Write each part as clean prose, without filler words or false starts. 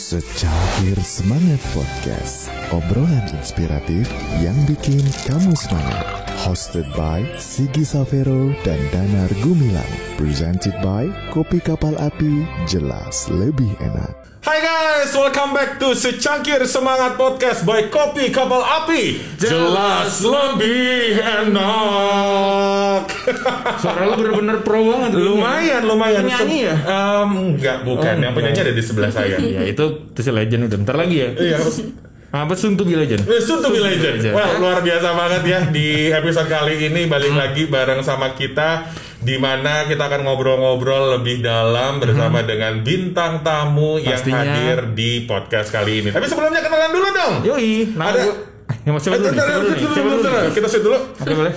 Secangkir Semangat Podcast, obrolan inspiratif yang bikin kamu semangat. Hosted by Sigi Savero dan Danar Gumilang. Presented by Kopi Kapal Api, jelas lebih enak. Hai guys, welcome back to Secangkir Semangat Podcast by Kopi Kapal Api, jelas lebih enak. Suara lu bener-bener pro banget. Lumayan. Penyanyi ya? Enggak, bukan. Yang penyanyi ada di sebelah saya. Ya itu si Legend udah bentar lagi ya. Iya. Apa Soon to be Legend? Soon to be Legend. Wah, luar biasa banget ya. Di episode kali ini balik lagi bareng sama kita, di mana kita akan ngobrol-ngobrol lebih dalam bersama dengan bintang tamu yang hadir di podcast kali ini. Tapi sebelumnya kenalan dulu dong. Yoi. Nah, ada siapa dulu? Kita sit dulu. Oke, boleh.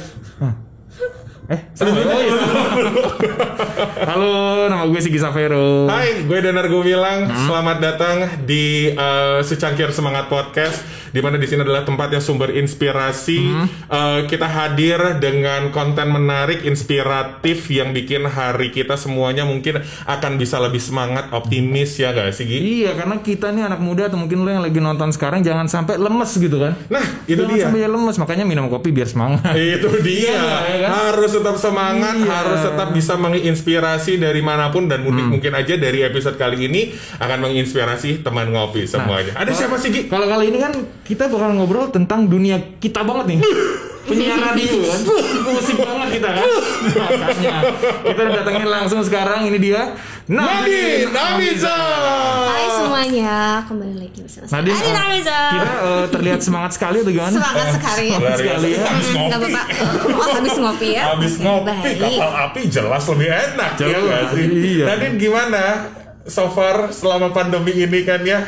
Halo, nama gue Sigi Savero. Hai, gue Danar Gumilang. Selamat datang di Secangkir Semangat Podcast, di mana di sini adalah tempatnya sumber inspirasi. Kita hadir dengan konten menarik, inspiratif yang bikin hari kita semuanya mungkin akan bisa lebih semangat, optimis ya gak sih, Gi? Iya, karena kita nih anak muda atau mungkin lo yang lagi nonton sekarang jangan sampai lemes gitu kan. Nah, itu jangan dia. Sampai lemes, makanya minum kopi biar semangat. Itu dia. Iya, kan? Harus tetap semangat, harus tetap bisa menginspirasi dari manapun, dan mungkin aja dari episode kali ini akan menginspirasi teman ngopi semuanya. Ada siapa sih, Gi? Kalau kali ini kan kita bakal ngobrol tentang dunia kita banget nih. Penyiar radio kan, musik banget kita kan. Makanya kita datangin langsung sekarang, ini dia Nadine Amiza. Hai semuanya, kembali lagi bersama saya Nadine Amiza. Kita terlihat semangat sekali atau gimana? Semangat sekali ya. Sekali ya. Habis ngopi. Nggak apa-apa. Habis ngopi ya. Habis ngopi, Baik. kapal api jelas lebih enak. Ya Jelas, nggak sih? iya. Nadine gimana? So far selama pandemi ini kan ya,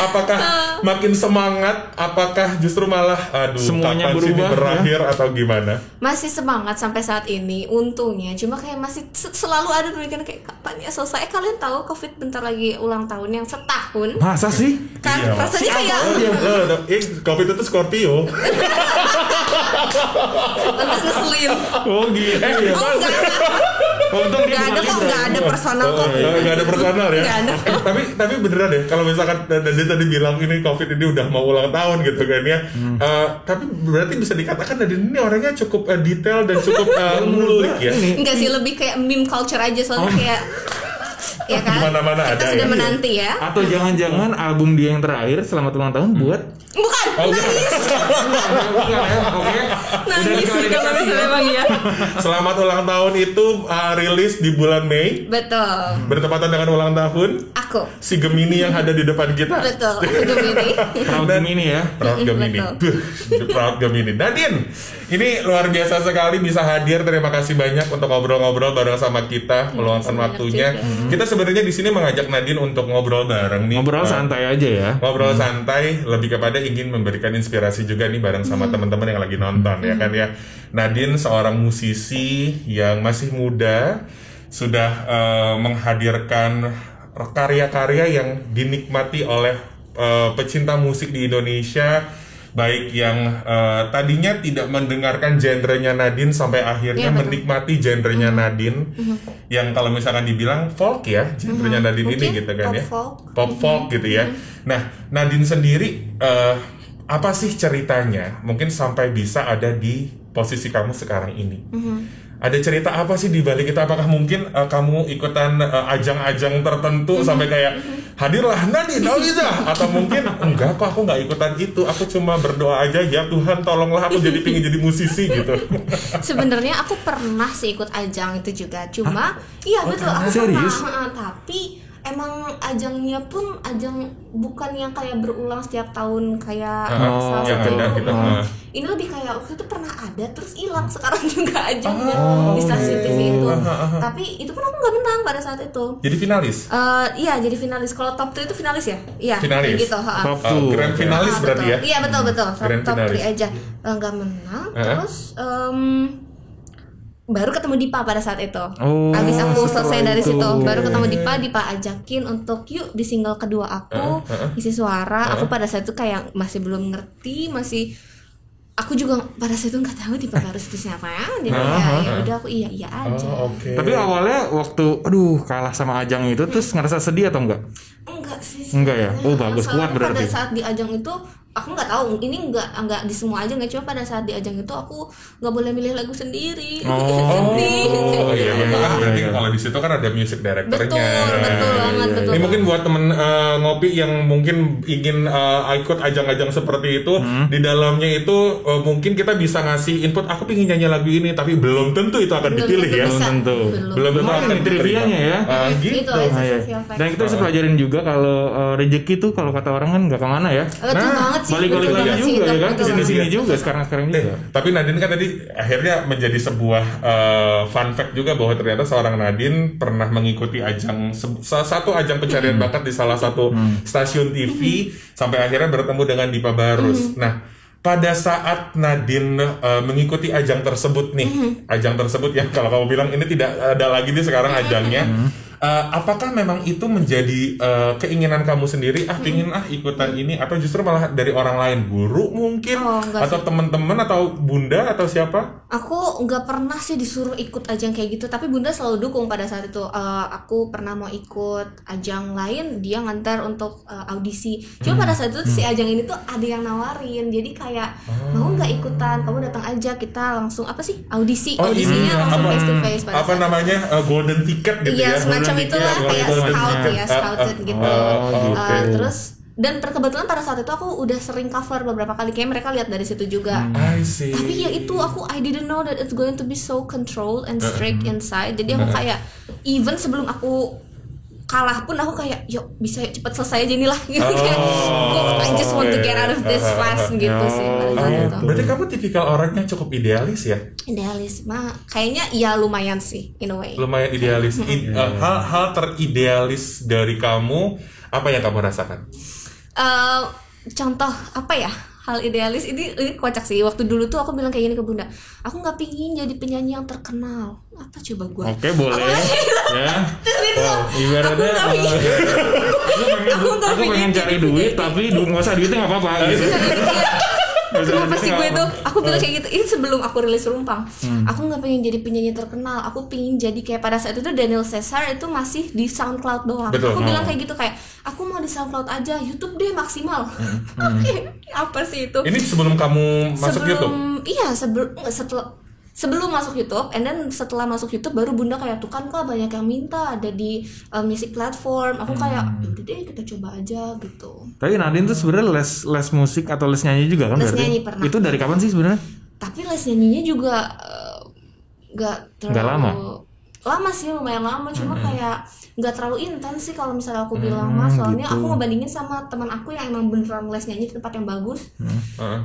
apakah makin semangat? Apakah justru malah Semuanya kapan sih ini berubah, berakhir atau gimana? Masih semangat sampai saat ini, untungnya. Cuma kayak masih selalu ada pemikiran kayak kapan ya selesai. Kalian tahu COVID bentar lagi ulang tahun yang setahun. Masa sih? Kan Iya, rasanya kayak COVID itu Scorpio. lantas ngeselin. Oh gitu. Oh enggak. Untung dia Enggak ada kok, enggak ada personal kok. Nggak ada personal ya. Nggak ada. Tapi beneran deh, kalau misalkan dia tadi bilang ini COVID ini udah mau ulang tahun gitu kan ya. Tapi berarti bisa dikatakan Nadine ini orangnya cukup detail dan cukup ngulik ya. Enggak sih, lebih kayak meme culture aja soalnya kayak ya kan. Mana-mana kita ada sudah ya. menanti ya. Atau jangan-jangan album dia yang terakhir selamat ulang tahun buat Bukan. bukan ya? Oke. Nangis sih kalau misalnya memang ya. Selamat ulang tahun itu rilis di bulan Mei, Betul. bertepatan dengan ulang tahun Aku. si Gemini yang ada di depan kita. Betul. Aku Gemini. Proud Gemini ya. Proud Gemini. Betul. The Proud Gemini. Nadine, ini luar biasa sekali bisa hadir. Terima kasih banyak untuk ngobrol-ngobrol bareng sama kita, meluangkan waktunya. Kita sebenarnya di sini mengajak Nadine untuk ngobrol bareng nih. Ngobrol santai aja ya. Ngobrol santai, lebih kepada ingin memberikan inspirasi juga nih bareng sama teman-teman yang lagi nonton ya kan ya. Nadine seorang musisi yang masih muda, sudah menghadirkan karya-karya yang dinikmati oleh pecinta musik di Indonesia, baik yang tadinya tidak mendengarkan genrenya Nadine sampai akhirnya menikmati genrenya Nadine, yang kalau misalkan dibilang folk ya genrenya Nadine ini gitu kan ya, pop folk gitu ya. Nah, Nadine sendiri apa sih ceritanya mungkin sampai bisa ada di posisi kamu sekarang ini? Ada cerita apa sih di balik itu? Apakah mungkin kamu ikutan ajang-ajang tertentu sampai kayak hadirlah Nadine Amiza, atau mungkin enggak kok, aku nggak ikutan itu, aku cuma berdoa aja ya Tuhan tolonglah aku pengen jadi musisi gitu. Sebenarnya aku pernah sih ikut ajang itu juga. Cuma iya betul aku serius? pernah. Tapi emang ajangnya pun ajang bukan yang kayak berulang setiap tahun kayak salah yang satu. ada gitu. Ini lebih kayak waktu itu pernah ada terus hilang, sekarang juga ajangnya di stasiun TV itu. Tapi itu pun aku nggak menang pada saat itu. Jadi finalis? Iya jadi finalis. Kalau top 2 itu finalis ya? Iya. Finalis. Gitu. Top two. Grand finalis berarti ya? Iya betul. Grand Top finalis. 3 aja. Nggak menang. Terus baru ketemu Dipa pada saat itu. Abis aku selesai dari situ, baru ketemu Dipa ajakin untuk yuk di single kedua aku isi suara. Aku pada saat itu kayak masih belum ngerti, aku juga pada saat itu nggak tahu Dipa harus itu siapa ya. Jadi ya udah aku iya aja. Okay. Tapi awalnya waktu kalah sama Ajang itu terus ngerasa sedih atau enggak? Enggak sih. Enggak ya? Oh bagus, Soalnya kuat berarti. pada saat di ajang itu aku nggak tahu, ini nggak di semua ajang ya, cuma pada saat di ajang itu aku nggak boleh milih lagu sendiri. Sedih. Iya betul kan, berarti kalau di situ kan ada music directornya. Betul banget, betul. Ini mungkin buat temen ngopi yang mungkin ingin ikut ajang-ajang seperti itu, di dalamnya itu mungkin kita bisa ngasih input. Aku pengen nyanyi lagu ini, tapi belum tentu itu akan dipilih ya. Belum tentu. Belum tentu Lumayan akan nih trivianya ya. Gitu. Itu aja Iya. trivia fact. Dan kita bisa pelajarin juga kalau rezeki tuh kalau kata orang kan nggak kemana ya. Betul banget sih. Balik-balik betul lagi banget sih, juga ya itu, kan, betul kesini-sini banget. juga sekarang juga. Tapi Nadine kan tadi akhirnya menjadi sebuah fun fact juga bahwa ternyata seorang Nadine pernah mengikuti salah satu ajang pencarian bakat di salah satu stasiun TV sampai akhirnya bertemu dengan Dipa Barus. Nah, pada saat Nadine mengikuti ajang tersebut nih, ajang tersebut yang kalau kamu bilang ini tidak ada lagi nih sekarang ajangnya. Apakah memang itu menjadi keinginan kamu sendiri? Pingin ikutan ini, atau justru malah dari orang lain, guru mungkin, atau teman-teman, atau bunda, atau siapa? Aku nggak pernah sih disuruh ikut ajang kayak gitu, tapi bunda selalu dukung pada saat itu. Aku pernah mau ikut ajang lain, dia ngantar untuk audisi. Cuma pada saat itu si ajang ini tuh ada yang nawarin, jadi kayak mau nggak ikutan, kamu datang aja, kita langsung audisinya langsung face to face. Apa namanya, golden ticket gitu ya? Semacam itulah, kayak scout ya, scouted gitu. Terus dan kebetulan pada saat itu aku udah sering cover beberapa kali, kayak mereka lihat dari situ juga. I see. Tapi ya itu I didn't know that it's going to be so controlled and strict inside. Jadi aku kayak even sebelum aku kalah pun aku kayak yuk bisa cepet selesai aja nih lah gitu. I just want to get out of this fast gitu sih pada saat itu. Berarti kamu tipikal orang yang cukup idealis ya? Idealis mah kayaknya ya lumayan sih in a way. Lumayan idealis. Hal teridealis dari kamu apa yang kamu rasakan? Contoh apa ya? Hal idealis ini kocak sih. Waktu dulu tuh aku bilang kayak gini ke bunda, aku nggak pingin jadi penyanyi yang terkenal. Apa coba gue? Oke, boleh. Ya. Ibaratnya aku pengen cari duit, tapi nggak usah duitnya nggak apa-apa gitu. Kenapa sih gue tuh? Aku bilang kayak gitu. Ini sebelum aku rilis Rumpang. Aku nggak pengen jadi penyanyi terkenal. Aku pengen jadi kayak pada saat itu Daniel Caesar itu masih di SoundCloud doang. Betul. Aku bilang kayak gitu, kayak aku mau di SoundCloud aja, YouTube deh maksimal. Oke, apa sih itu? Ini sebelum kamu masuk YouTube? Iya, sebelum masuk YouTube, and then setelah masuk YouTube baru bunda kayak tuh kan kok banyak yang minta ada di music platform. Aku kayak udah deh kita coba aja gitu. Tapi Nadine tuh sebenarnya les musik atau les nyanyi juga kan? Les berarti? nyanyi pernah. Itu dari kapan sih sebenarnya? Tapi les nyanyinya juga nggak terlalu lama sih, lumayan lama, cuma kayak nggak terlalu intens sih kalau misalnya aku bilang mas. Soalnya gitu. aku ngebandingin sama teman aku yang emang beneran les nyanyi di tempat yang bagus.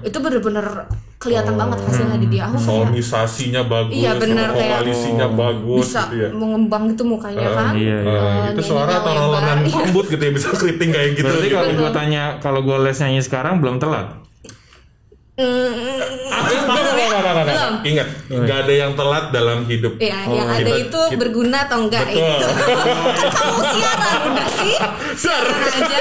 Itu bener-bener kelihatan banget hasilnya di dia. Aku kayak Sonisasinya bagus, iya, bener, kayak vokalisinya bagus bisa gitu ya. mengembang gitu mukanya kan. Iya. Itu suara atau rolonan rambut gitu ya, bisa keriting kayak gitu. Berarti kalau gue tanya, kalau gue les nyanyi sekarang belum telat? Belum. Ingat, nggak ada yang telat dalam hidup. Iya, yang ada itu berguna atau enggak itu. Kamu siaran udah sih. Siaran aja.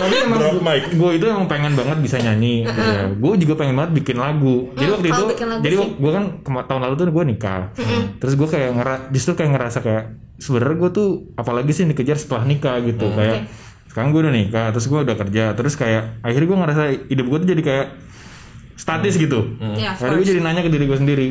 Tapi emang gue itu emang pengen banget bisa nyanyi. Ya, gue juga pengen banget bikin lagu. Jadi waktu itu, jadi gue kan tahun lalu tuh gue nikah. Terus gue kayak justru kayak ngerasa kayak sebenarnya gue tuh apalagi sih dikejar setelah nikah gitu. Kayak sekarang gue udah nikah, terus gue udah kerja, terus kayak akhirnya gue ngerasa hidup gue tuh jadi kayak statis gitu. Akhirnya gue jadi nanya ke diri gue sendiri.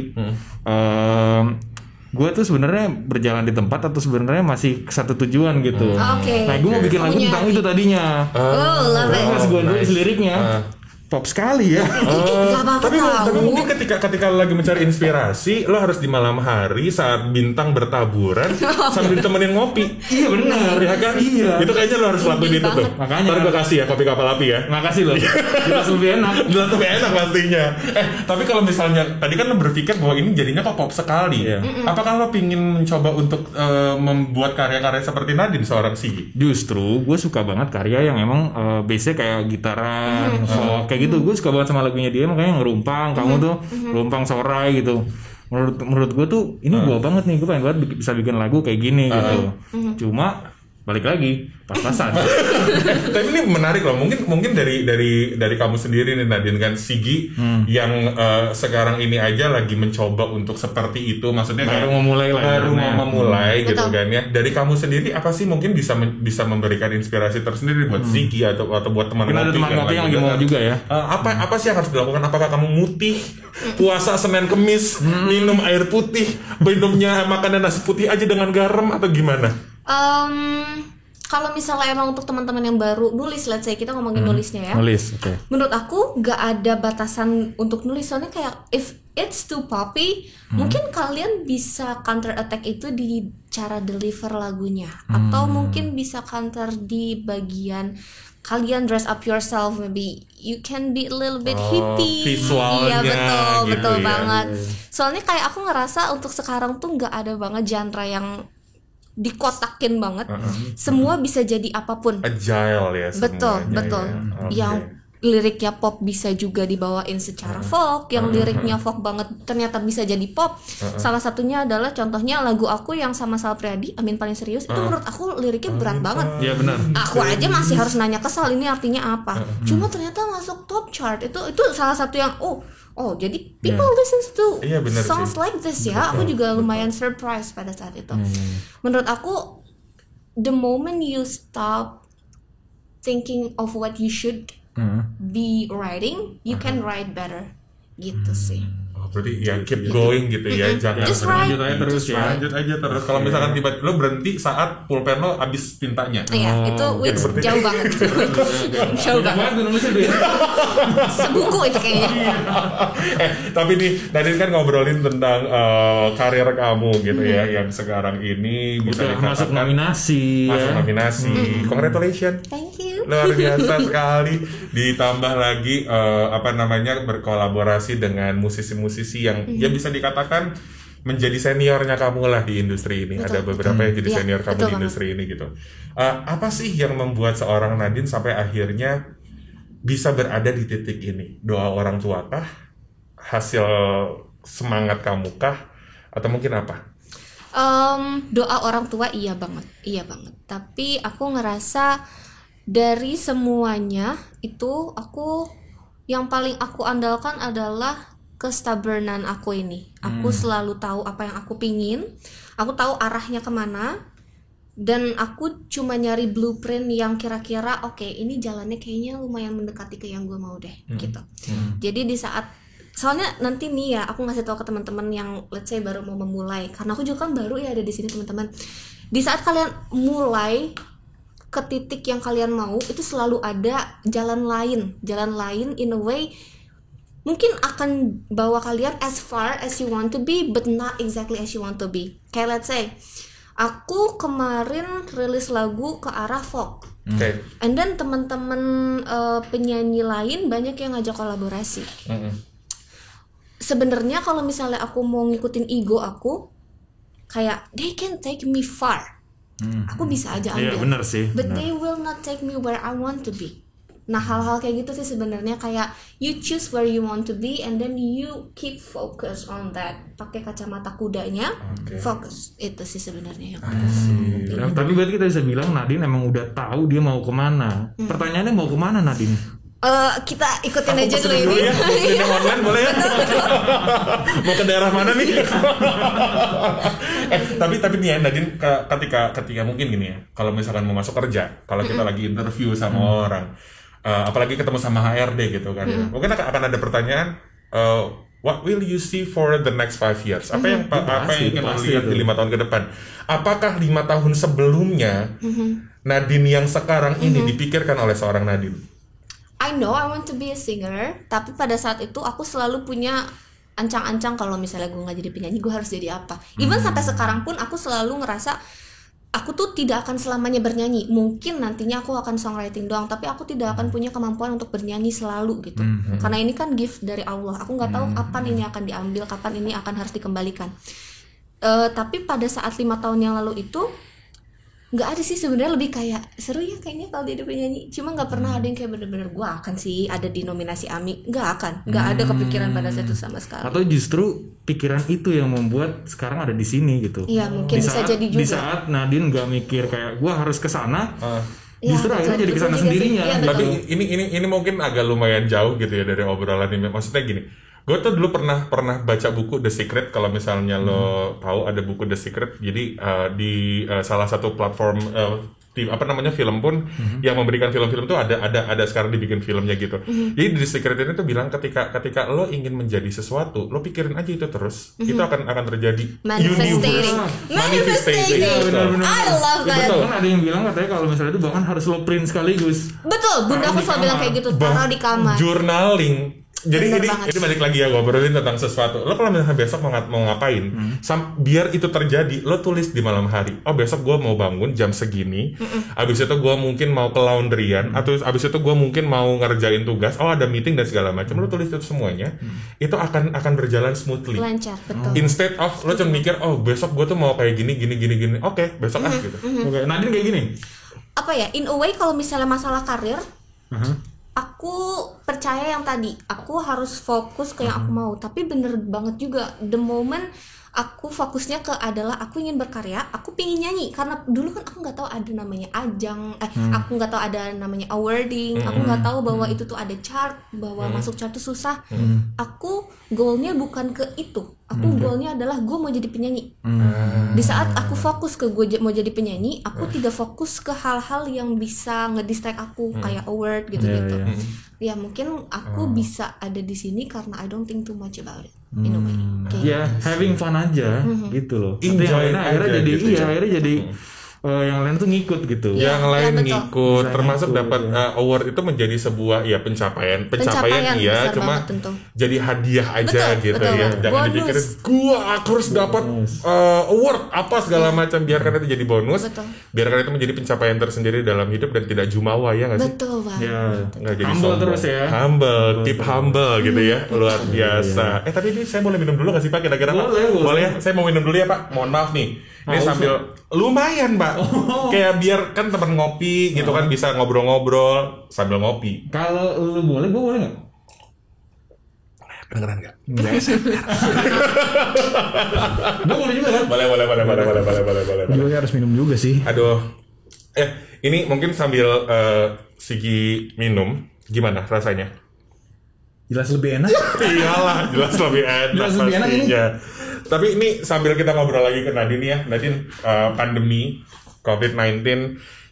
Gue tuh sebenarnya berjalan di tempat atau sebenarnya masih ke satu tujuan gitu. Nah, gue mau bikin lagu tentang itu tadinya. Love it. Pas gue nulis liriknya, pop sekali ya. Tapi mungkin ketika lo lagi mencari inspirasi, lo harus di malam hari saat bintang bertaburan sambil ditemenin ngopi. Iya benar. Ya kan? Iya. Itu kayaknya lo harus lakuin itu tuh. Makanya. Ntar gue kasih ya kopi kapal api ya. Makasih lo. Jelas lebih enak. Jelas lebih enak pastinya. Tapi kalau misalnya tadi kan lo berpikir bahwa ini jadinya kok pop sekali. Apakah lo pingin mencoba untuk membuat karya-karya seperti Nadine seorang Sigi? Justru gue suka banget karya yang emang base-nya kayak gitaran, kayak gitu. Gue suka banget sama lagunya dia, makanya ngerumpang. Kamu tuh ngerumpang sorai gitu. Menurut gue tuh ini gue banget nih, gue pengen banget bisa bikin lagu kayak gini gitu. Cuma balik lagi pas-pasan. Tapi ini menarik loh, mungkin dari kamu sendiri nih Nadine kan, Sigi yang sekarang ini aja lagi mencoba untuk seperti itu, maksudnya baru memulai gitu kan ya. Dari kamu sendiri apa sih mungkin bisa memberikan inspirasi tersendiri buat Sigi atau buat teman ngopi yang lagi mau juga ya. Apa sih yang harus dilakukan? Apakah kamu mutih, puasa Senin Kemis, minum air putih, minumnya makanan nasi putih aja dengan garam atau gimana? Kalau misalnya emang untuk teman-teman yang baru nulis, let's say kita ngomongin nulisnya ya. Nulis, oke. Menurut aku nggak ada batasan untuk nulis, soalnya kayak if it's too poppy, mungkin kalian bisa counter attack itu di cara deliver lagunya, atau mungkin bisa counter di bagian kalian dress up yourself, maybe you can be a little bit hippie. Visualnya, iya betul ya. banget. Soalnya kayak aku ngerasa untuk sekarang tuh nggak ada banget genre yang dikotakin banget, semua bisa jadi apapun. Agile ya semuanya. Betul. Ya. Okay. Yang liriknya pop bisa juga dibawain secara folk, yang liriknya folk banget ternyata bisa jadi pop. Salah satunya adalah contohnya lagu aku yang sama Sal Priadi, Amin Paling Serius, itu menurut aku liriknya berat banget. Iya benar. Aku aja masih harus nanya ke Sal ini artinya apa. Cuma ternyata masuk top chart. Itu salah satu yang jadi people listen to songs like this ya. Aku juga lumayan surprise pada saat itu. Menurut aku, the moment you stop thinking of what you should be writing, you can write better. Gitu sih. Berarti ya keep going gitu ya, jangan lanjut aja terus ya. Lanjut aja terus. Kalau misalkan tiba-tiba lo berhenti saat pulpen lo habis tintanya. Iya, itu jauh banget. Jauh banget. Sebuku itu kayaknya. Tapi nih Nadine kan ngobrolin tentang karir kamu gitu ya, yang sekarang ini bisa masuk nominasi. Congratulations. Thank you. Luar biasa sekali. Ditambah lagi berkolaborasi dengan musisi-musisi yang ya bisa dikatakan menjadi seniornya kamu lah di industri ini. Ada beberapa yang jadi senior kamu di industri ini gitu. Apa sih yang membuat seorang Nadine sampai akhirnya bisa berada di titik ini? Doa orang tua kah? Hasil semangat kamu kah? Atau mungkin apa? Doa orang tua iya banget. Tapi aku ngerasa dari semuanya itu yang paling aku andalkan adalah kestabernan aku ini. Aku selalu tahu apa yang aku pingin, aku tahu arahnya kemana, dan aku cuma nyari blueprint yang kira-kira oke, ini jalannya kayaknya lumayan mendekati ke yang gue mau deh gitu. Jadi di saat, soalnya nanti nih ya aku ngasih tahu ke teman-teman yang let's say baru mau memulai, karena aku juga kan baru ya ada di sini teman-teman. Di saat kalian mulai ke titik yang kalian mau, itu selalu ada jalan lain in a way mungkin akan bawa kalian as far as you want to be, but not exactly as you want to be. Kayak let's say aku kemarin rilis lagu ke arah folk, and then teman-teman penyanyi lain banyak yang ngajak kolaborasi. Sebenarnya kalau misalnya aku mau ngikutin ego aku, kayak they can take me far, aku bisa aja ambil, bener sih, but they will not take me where I want to be. Nah hal-hal kayak gitu sih sebenarnya, kayak you choose where you want to be and then you keep focus on that. Pakai kacamata kudanya, fokus, itu sih sebenarnya yang Tapi berarti kita bisa bilang Nadine emang udah tahu dia mau kemana. Pertanyaannya mau kemana Nadine? Kita ikutin aja dulu ini. Ya, yang online boleh ya? Mau ke daerah mana nih? Tapi nih ya Nadine, ketika mungkin gini ya, kalau misalkan mau masuk kerja, kalau kita lagi interview sama orang, apalagi ketemu sama HRD gitu kan, mungkin akan ada pertanyaan, what will you see for the next 5 years? Apa yang ingin lo lihat di 5 tahun ke depan? Apakah 5 tahun sebelumnya Nadine yang sekarang ini dipikirkan oleh seorang Nadine? I know I want to be a singer, tapi pada saat itu aku selalu punya ancang-ancang kalau misalnya gue nggak jadi penyanyi, gue harus jadi apa. Even sampai sekarang pun aku selalu ngerasa aku tuh tidak akan selamanya bernyanyi. Mungkin nantinya aku akan songwriting doang, tapi aku tidak akan punya kemampuan untuk bernyanyi selalu gitu. Karena ini kan gift dari Allah. Aku nggak tahu kapan ini akan diambil, kapan ini akan harus dikembalikan. Tapi pada saat 5 tahun yang lalu itu, nggak ada sih sebenarnya, lebih kayak seru ya kayaknya kalau jadi penyanyi. Cuma nggak pernah ada yang kayak bener-bener gue akan sih ada di nominasi AMI, nggak ada kepikiran pada saat itu sama sekali. Atau justru pikiran itu yang membuat sekarang ada di sini gitu. Iya mungkin bisa jadi juga. Di saat Nadine nggak mikir kayak gue harus kesana, justru akhirnya jadi kesana sendirinya. Ya, tapi ini mungkin agak lumayan jauh gitu ya dari obrolan ini. Maksudnya gini, gue tuh dulu pernah baca buku The Secret. Kalau misalnya lo tahu ada buku The Secret, jadi di salah satu platform film pun yang memberikan film-film tuh ada sekarang dibikin filmnya gitu. Jadi The Secret ini tuh bilang ketika lo ingin menjadi sesuatu, lo pikirin aja itu terus, itu akan terjadi. Manifesting. Benar-benar. I love that. Betul, kan ada yang bilang katanya kalau misalnya itu bahkan harus lo print sekaligus. Betul, bunda aku selalu bilang kayak gitu, taruh di kamar. Journaling. Jadi ini balik lagi ya, ngobrolin tentang sesuatu. Lo kalau misalnya besok mau ngapain, biar itu terjadi, lo tulis di malam hari. Oh besok gue mau bangun jam segini. Abis itu gue mungkin mau ke laundryan, atau abis itu gue mungkin mau ngerjain tugas. Oh ada meeting dan segala macam. Lo tulis itu semuanya. Itu akan berjalan smoothly. Lancar, betul. Instead of lo cuma mikir, oh besok gue tuh mau kayak gini. Oke, besok gitu. Oke, Nadine kayak gini. Apa ya? In a way kalau misalnya masalah karir. Aku percaya yang tadi, aku harus fokus ke yang aku mau. Tapi bener banget juga, the moment aku fokusnya ke adalah aku ingin berkarya, aku pingin nyanyi. Karena dulu kan aku nggak tahu ada namanya ajang, aku nggak tahu ada namanya awarding, aku nggak tahu bahwa itu tuh ada chart, bahwa masuk chart tuh susah. Aku goalnya bukan ke itu, aku goalnya adalah gue mau jadi penyanyi. Di saat aku fokus ke gue mau jadi penyanyi, aku tidak fokus ke hal-hal yang bisa ngedistract aku kayak award gitu-gitu. Ya mungkin aku bisa ada di sini karena I don't think too much about it. In a way. Ya, having fun aja gitu loh. Enjoy yang lain akhirnya aja jadi gitu ya. akhirnya jadi yang lain tuh ngikut gitu. Yang lain betul. ngikut, termasuk ngikut, dapat award itu menjadi sebuah pencapaian iya, cuma jadi hadiah aja betul, gitu betul, ya. betul. Jangan Bonus. dipikirin aku harus dapat award apa segala macam, biarkan itu jadi bonus. Betul. Biarkan itu menjadi pencapaian tersendiri dalam hidup dan tidak jumawa ya nggak sih? Betul banget. Ya, Nggak jadi humble sombong. terus ya. Tip humble gitu ya, luar biasa. Tapi ini saya boleh minum dulu nggak sih Pak? Kira-kira Pak? Boleh. Ya? Saya mau minum dulu ya Pak. Mohon maaf nih. Ini sambil lumayan Pak. Kayak biar kan teman ngopi gitu kan, bisa ngobrol-ngobrol sambil ngopi. Kalau lu boleh, gue boleh nggak? Kedengeran nggak? Gue boleh juga kan? Boleh. Gue harus minum juga sih. Aduh. Ini mungkin sambil Sigi minum, gimana rasanya? Jelas lebih enak. Iyalah, jelas lebih enak. Jelas lebih enak ini. Tapi ini sambil kita ngobrol lagi ke Nadine ya. Nadine, pandemi COVID-19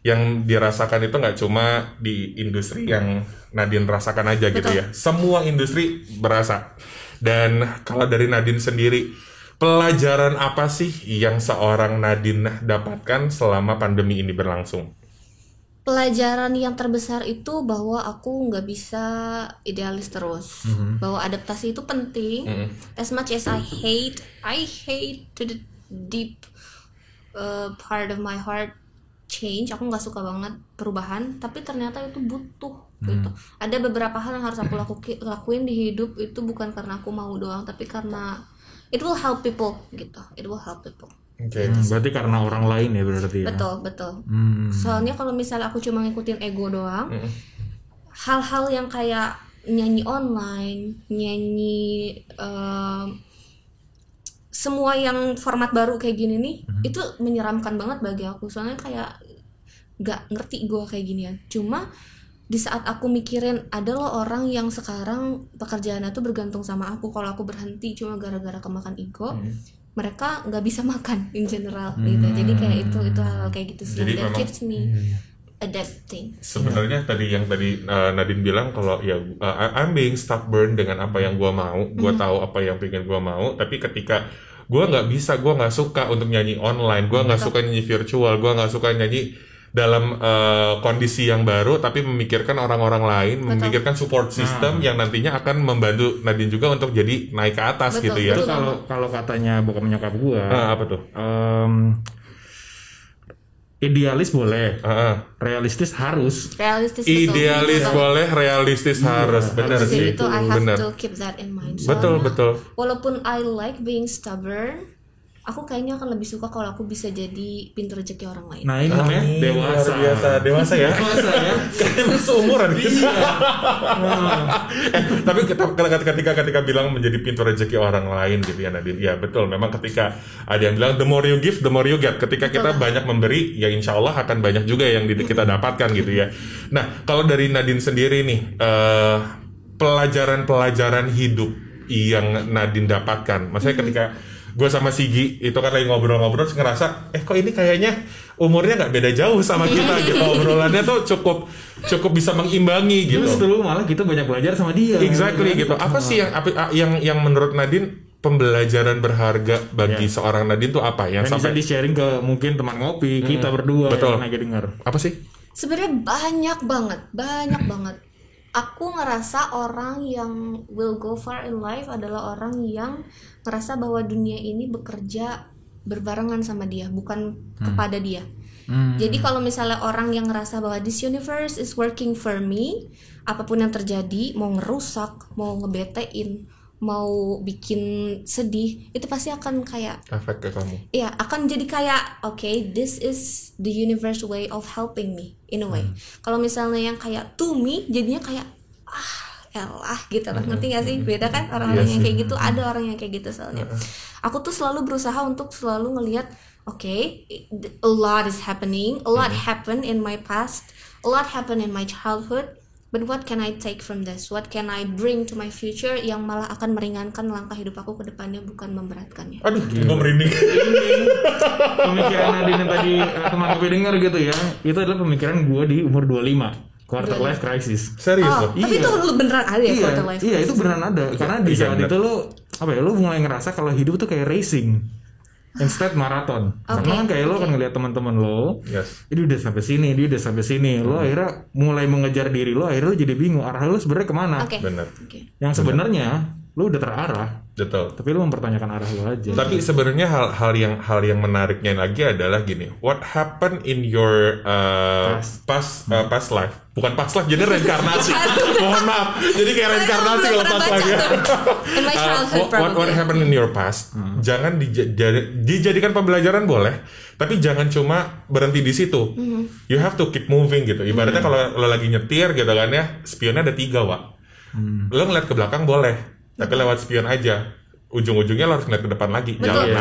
yang dirasakan itu nggak cuma di industri yang Nadine rasakan aja gitu ya. Semua industri berasa. Dan kalau dari Nadine sendiri, pelajaran apa sih yang seorang Nadine dapatkan selama pandemi ini berlangsung? Pelajaran yang terbesar itu bahwa aku nggak bisa idealis terus, bahwa adaptasi itu penting. As much as I hate to the deep part of my heart change, aku nggak suka banget perubahan, tapi ternyata itu butuh gitu. Ada beberapa hal yang harus aku lakuin di hidup itu bukan karena aku mau doang, tapi karena it will help people gitu. It will help people. Okay. Berarti karena orang lain ya berarti ya. Betul. Soalnya kalau misalnya aku cuma ngikutin ego doang, hal-hal yang kayak nyanyi online, nyanyi semua yang format baru kayak gini nih, itu menyeramkan banget bagi aku. Soalnya kayak gak ngerti gue kayak ginian. Cuma di saat aku mikirin ada loh orang yang sekarang pekerjaannya tuh bergantung sama aku, kalau aku berhenti cuma gara-gara kemakan ego, mereka nggak bisa makan in general gitu. Jadi kayak itu hal kayak gitu sih that keeps me adapting. Sebenarnya tadi Nadine bilang kalau ya I'm being stubborn dengan apa yang gue mau, gue tahu apa yang pengen gue mau, tapi ketika gue nggak bisa, gue nggak suka untuk nyanyi online, gue nggak suka nyanyi virtual, gue nggak suka nyanyi dalam kondisi yang baru, tapi memikirkan orang-orang lain, memikirkan support system yang nantinya akan membantu Nadine juga untuk jadi naik ke atas gitu ya. Itu kalau katanya bokap nyokap gue, apa tuh? Idealis boleh, realistis harus. Idealis boleh, realistis harus. Benar sih. Itu I have to keep that in mind. Betul. Walaupun I like being stubborn, aku kayaknya akan lebih suka kalau aku bisa jadi pintu rezeki orang lain. Nah ini namanya dewasa. Dewasa ya. Dewasa ya. Kayaknya seumuran gitu. Tapi ketika bilang menjadi pintu rezeki orang lain gitu ya Nadine. Ya betul. Memang ketika ada yang bilang the more you give, the more you get. Ketika kita banyak memberi, ya insya Allah akan banyak juga yang kita dapatkan gitu ya. Nah kalau dari Nadine sendiri nih, pelajaran hidup yang Nadine dapatkan, maksudnya ketika gue sama Sigi itu kan lagi ngobrol-ngobrol terus ngerasa kok ini kayaknya umurnya nggak beda jauh sama kita gitu, obrolannya tuh cukup bisa mengimbangi gitu. Justru malah kita banyak belajar sama dia. Exactly gitu. Apa sih yang menurut Nadine pembelajaran berharga bagi seorang Nadine tuh apa yang sampai bisa di-sharing ke mungkin teman ngopi kita berdua yang lagi dengar? Apa sih? Sebenarnya banyak banget. Aku ngerasa orang yang will go far in life adalah orang yang ngerasa bahwa dunia ini bekerja berbarengan sama dia, bukan kepada dia. Jadi kalau misalnya orang yang ngerasa bahwa this universe is working for me, apapun yang terjadi, mau ngerusak, mau ngebetein, mau bikin sedih, itu pasti akan kayak efek ke kamu. Iya, akan jadi kayak okay, this is the universe way of helping me in a way. Kalau misalnya yang kayak to me, jadinya kayak elah gitu lah, ngerti gak sih? Beda kan orang-orang yang kayak gitu, ada orang yang kayak gitu soalnya. Aku tuh selalu berusaha untuk selalu ngelihat okay, a lot is happening, a lot happened in my past, a lot happened in my childhood. But what can I take from this? What can I bring to my future yang malah akan meringankan langkah hidup aku ke depannya, bukan memberatkannya. Aduh, gue merinding. Pemikiran Nadine yang tadi teman gue dengar gitu ya, itu adalah pemikiran gue di umur 25, quarter life crisis. Serius loh? Tapi itu beneran ada ya quarter life crisis? Iya, itu beneran ada. Karena di saat itu lo mulai ngerasa kalau hidup tuh kayak racing. Instead maraton. Karena kan kayak lo kan ngeliat teman-teman lo, ini udah sampai sini, lo akhirnya mulai mengejar diri lo, akhirnya lo jadi bingung arah lo sebenarnya kemana. Benar. Yang sebenarnya lo udah terarah. Betul. Tapi lo mempertanyakan arah lo aja. Tapi sebenarnya hal yang menariknya lagi adalah gini, what happened in your past life? Bukan past life, jadi reinkarnasi. Mohon maaf. Jadi kayak reinkarnasi kalau past life ya. In my childhood what happened in your past? Jangan dijadikan pembelajaran boleh, tapi jangan cuma berhenti di situ. You have to keep moving gitu. Ibaratnya kalau lo lagi nyetir gitu kan ya, spionnya ada 3 Wak. Lo ngeliat ke belakang boleh, tapi lewat spion aja. Ujung-ujungnya lo harus ngeliat ke depan lagi. Betul.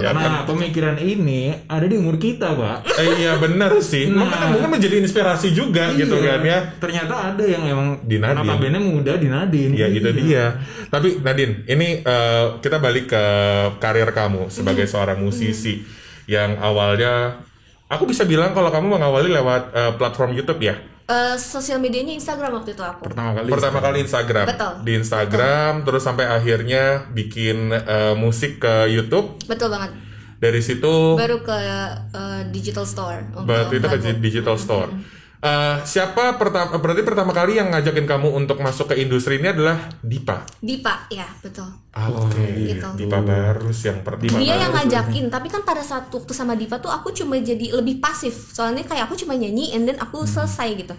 Nah, pemikiran ini ada di umur kita, Pak. Iya benar sih. Mungkin menjadi inspirasi juga gitu kan ya. Ternyata ada yang emang di Nadine. Notabene muda di Nadine. Ya itu dia. Tapi Nadine, ini kita balik ke karir kamu sebagai seorang musisi yang awalnya, aku bisa bilang kalau kamu mengawali lewat platform YouTube ya. Sosial medianya Instagram waktu itu aku. Pertama kali Instagram. Betul. Di Instagram. Terus sampai akhirnya bikin musik ke YouTube. Betul banget. Dari situ baru ke digital store. Berarti itu ke digital store. Berarti pertama kali yang ngajakin kamu untuk masuk ke industri ini adalah Dipa, ya betul. Gitu. Dipa Barus yang pertama. Dia yang ngajakin, tapi kan pada saat waktu sama Dipa tuh aku cuma jadi lebih pasif. Soalnya kayak aku cuma nyanyi and then aku selesai gitu.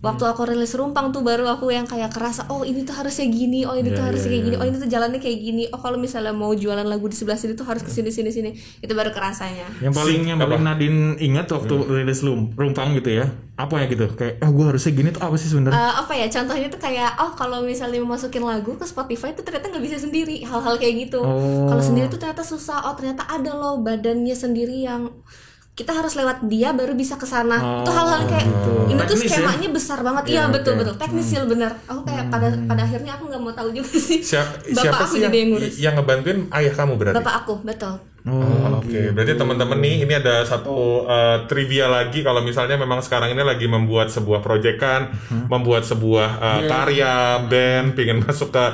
Waktu aku rilis Rumpang tuh baru aku yang kayak kerasa, oh ini tuh harusnya gini, oh ini tuh harusnya kayak gini, oh ini tuh jalannya kayak gini. Oh kalau misalnya mau jualan lagu di sebelah sini tuh harus ke sini. Itu baru kerasanya. Yang paling Nadine ingat waktu rilis Rumpang gitu ya. Apa ya gitu, kayak gue harusnya gini tuh apa sih sebenarnya? Apa ya, contohnya tuh kayak kalau misalnya masukin lagu ke Spotify tuh ternyata nggak bisa sendiri, hal-hal kayak gitu. Kalau sendiri tuh ternyata susah. Ternyata ada loh badannya sendiri yang kita harus lewat dia baru bisa ke sana. Itu hal-hal kayak ini tuh skemanya besar banget. Iya betul teknisil bener. Aku kayak pada akhirnya aku nggak mau tahu juga sih. Siapa sih yang ngebantuin? Ayah kamu berarti? Bapak aku, betul. Oke. Berarti teman-teman nih, ini ada satu trivia lagi. Kalau misalnya memang sekarang ini lagi membuat sebuah proyekan, membuat sebuah karya band, pengen masuk ke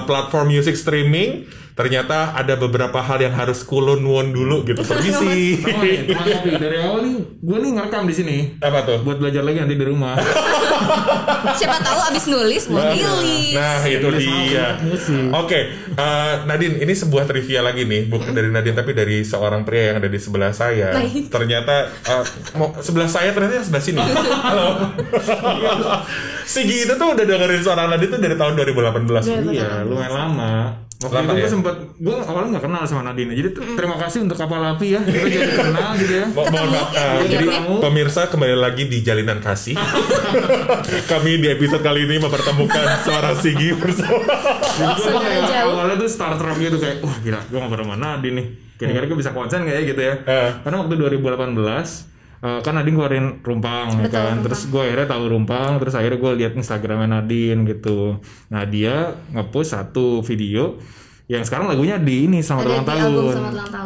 platform music streaming, ternyata ada beberapa hal yang harus kulon-won dulu gitu. Permisi. Dari awal nih, gue nih ngerekam di sini. Apa tuh? Buat belajar lagi nanti di rumah. Siapa tahu abis nulis mau rilis. Nah itu dia. Oke, Nadine, ini sebuah trivia lagi nih, bukan dari Nadine tapi dari seorang pria yang ada di sebelah saya. Ternyata sebelah saya ternyata sebelah sini. Halo. Sigi itu tuh udah dengerin suara Nadine tuh dari tahun 2018. Iya, lumayan lama. Waktu itu gue awalnya nggak kenal sama Nadine, jadi terima kasih untuk kapal api ya, kita jadi kenal gitu ya. Mohon maaf, jadi pemirsa kembali lagi di Jalinan Kasih. Kami di episode kali ini mempertemukan seorang Sigi bersama. Awalnya tuh starstruck gitu kayak, wah gila, gue ngobrol sama Nadine nih, kira-kira gue bisa konsen nggak ya gitu ya. Karena waktu 2018 kan Nadine keluarin Rumpang ya kan, terus gue akhirnya tahu Rumpang, terus akhirnya gue lihat Instagramnya Nadine gitu. Nah dia ngepost satu video yang sekarang lagunya di ini Selamat Ulang Tahun.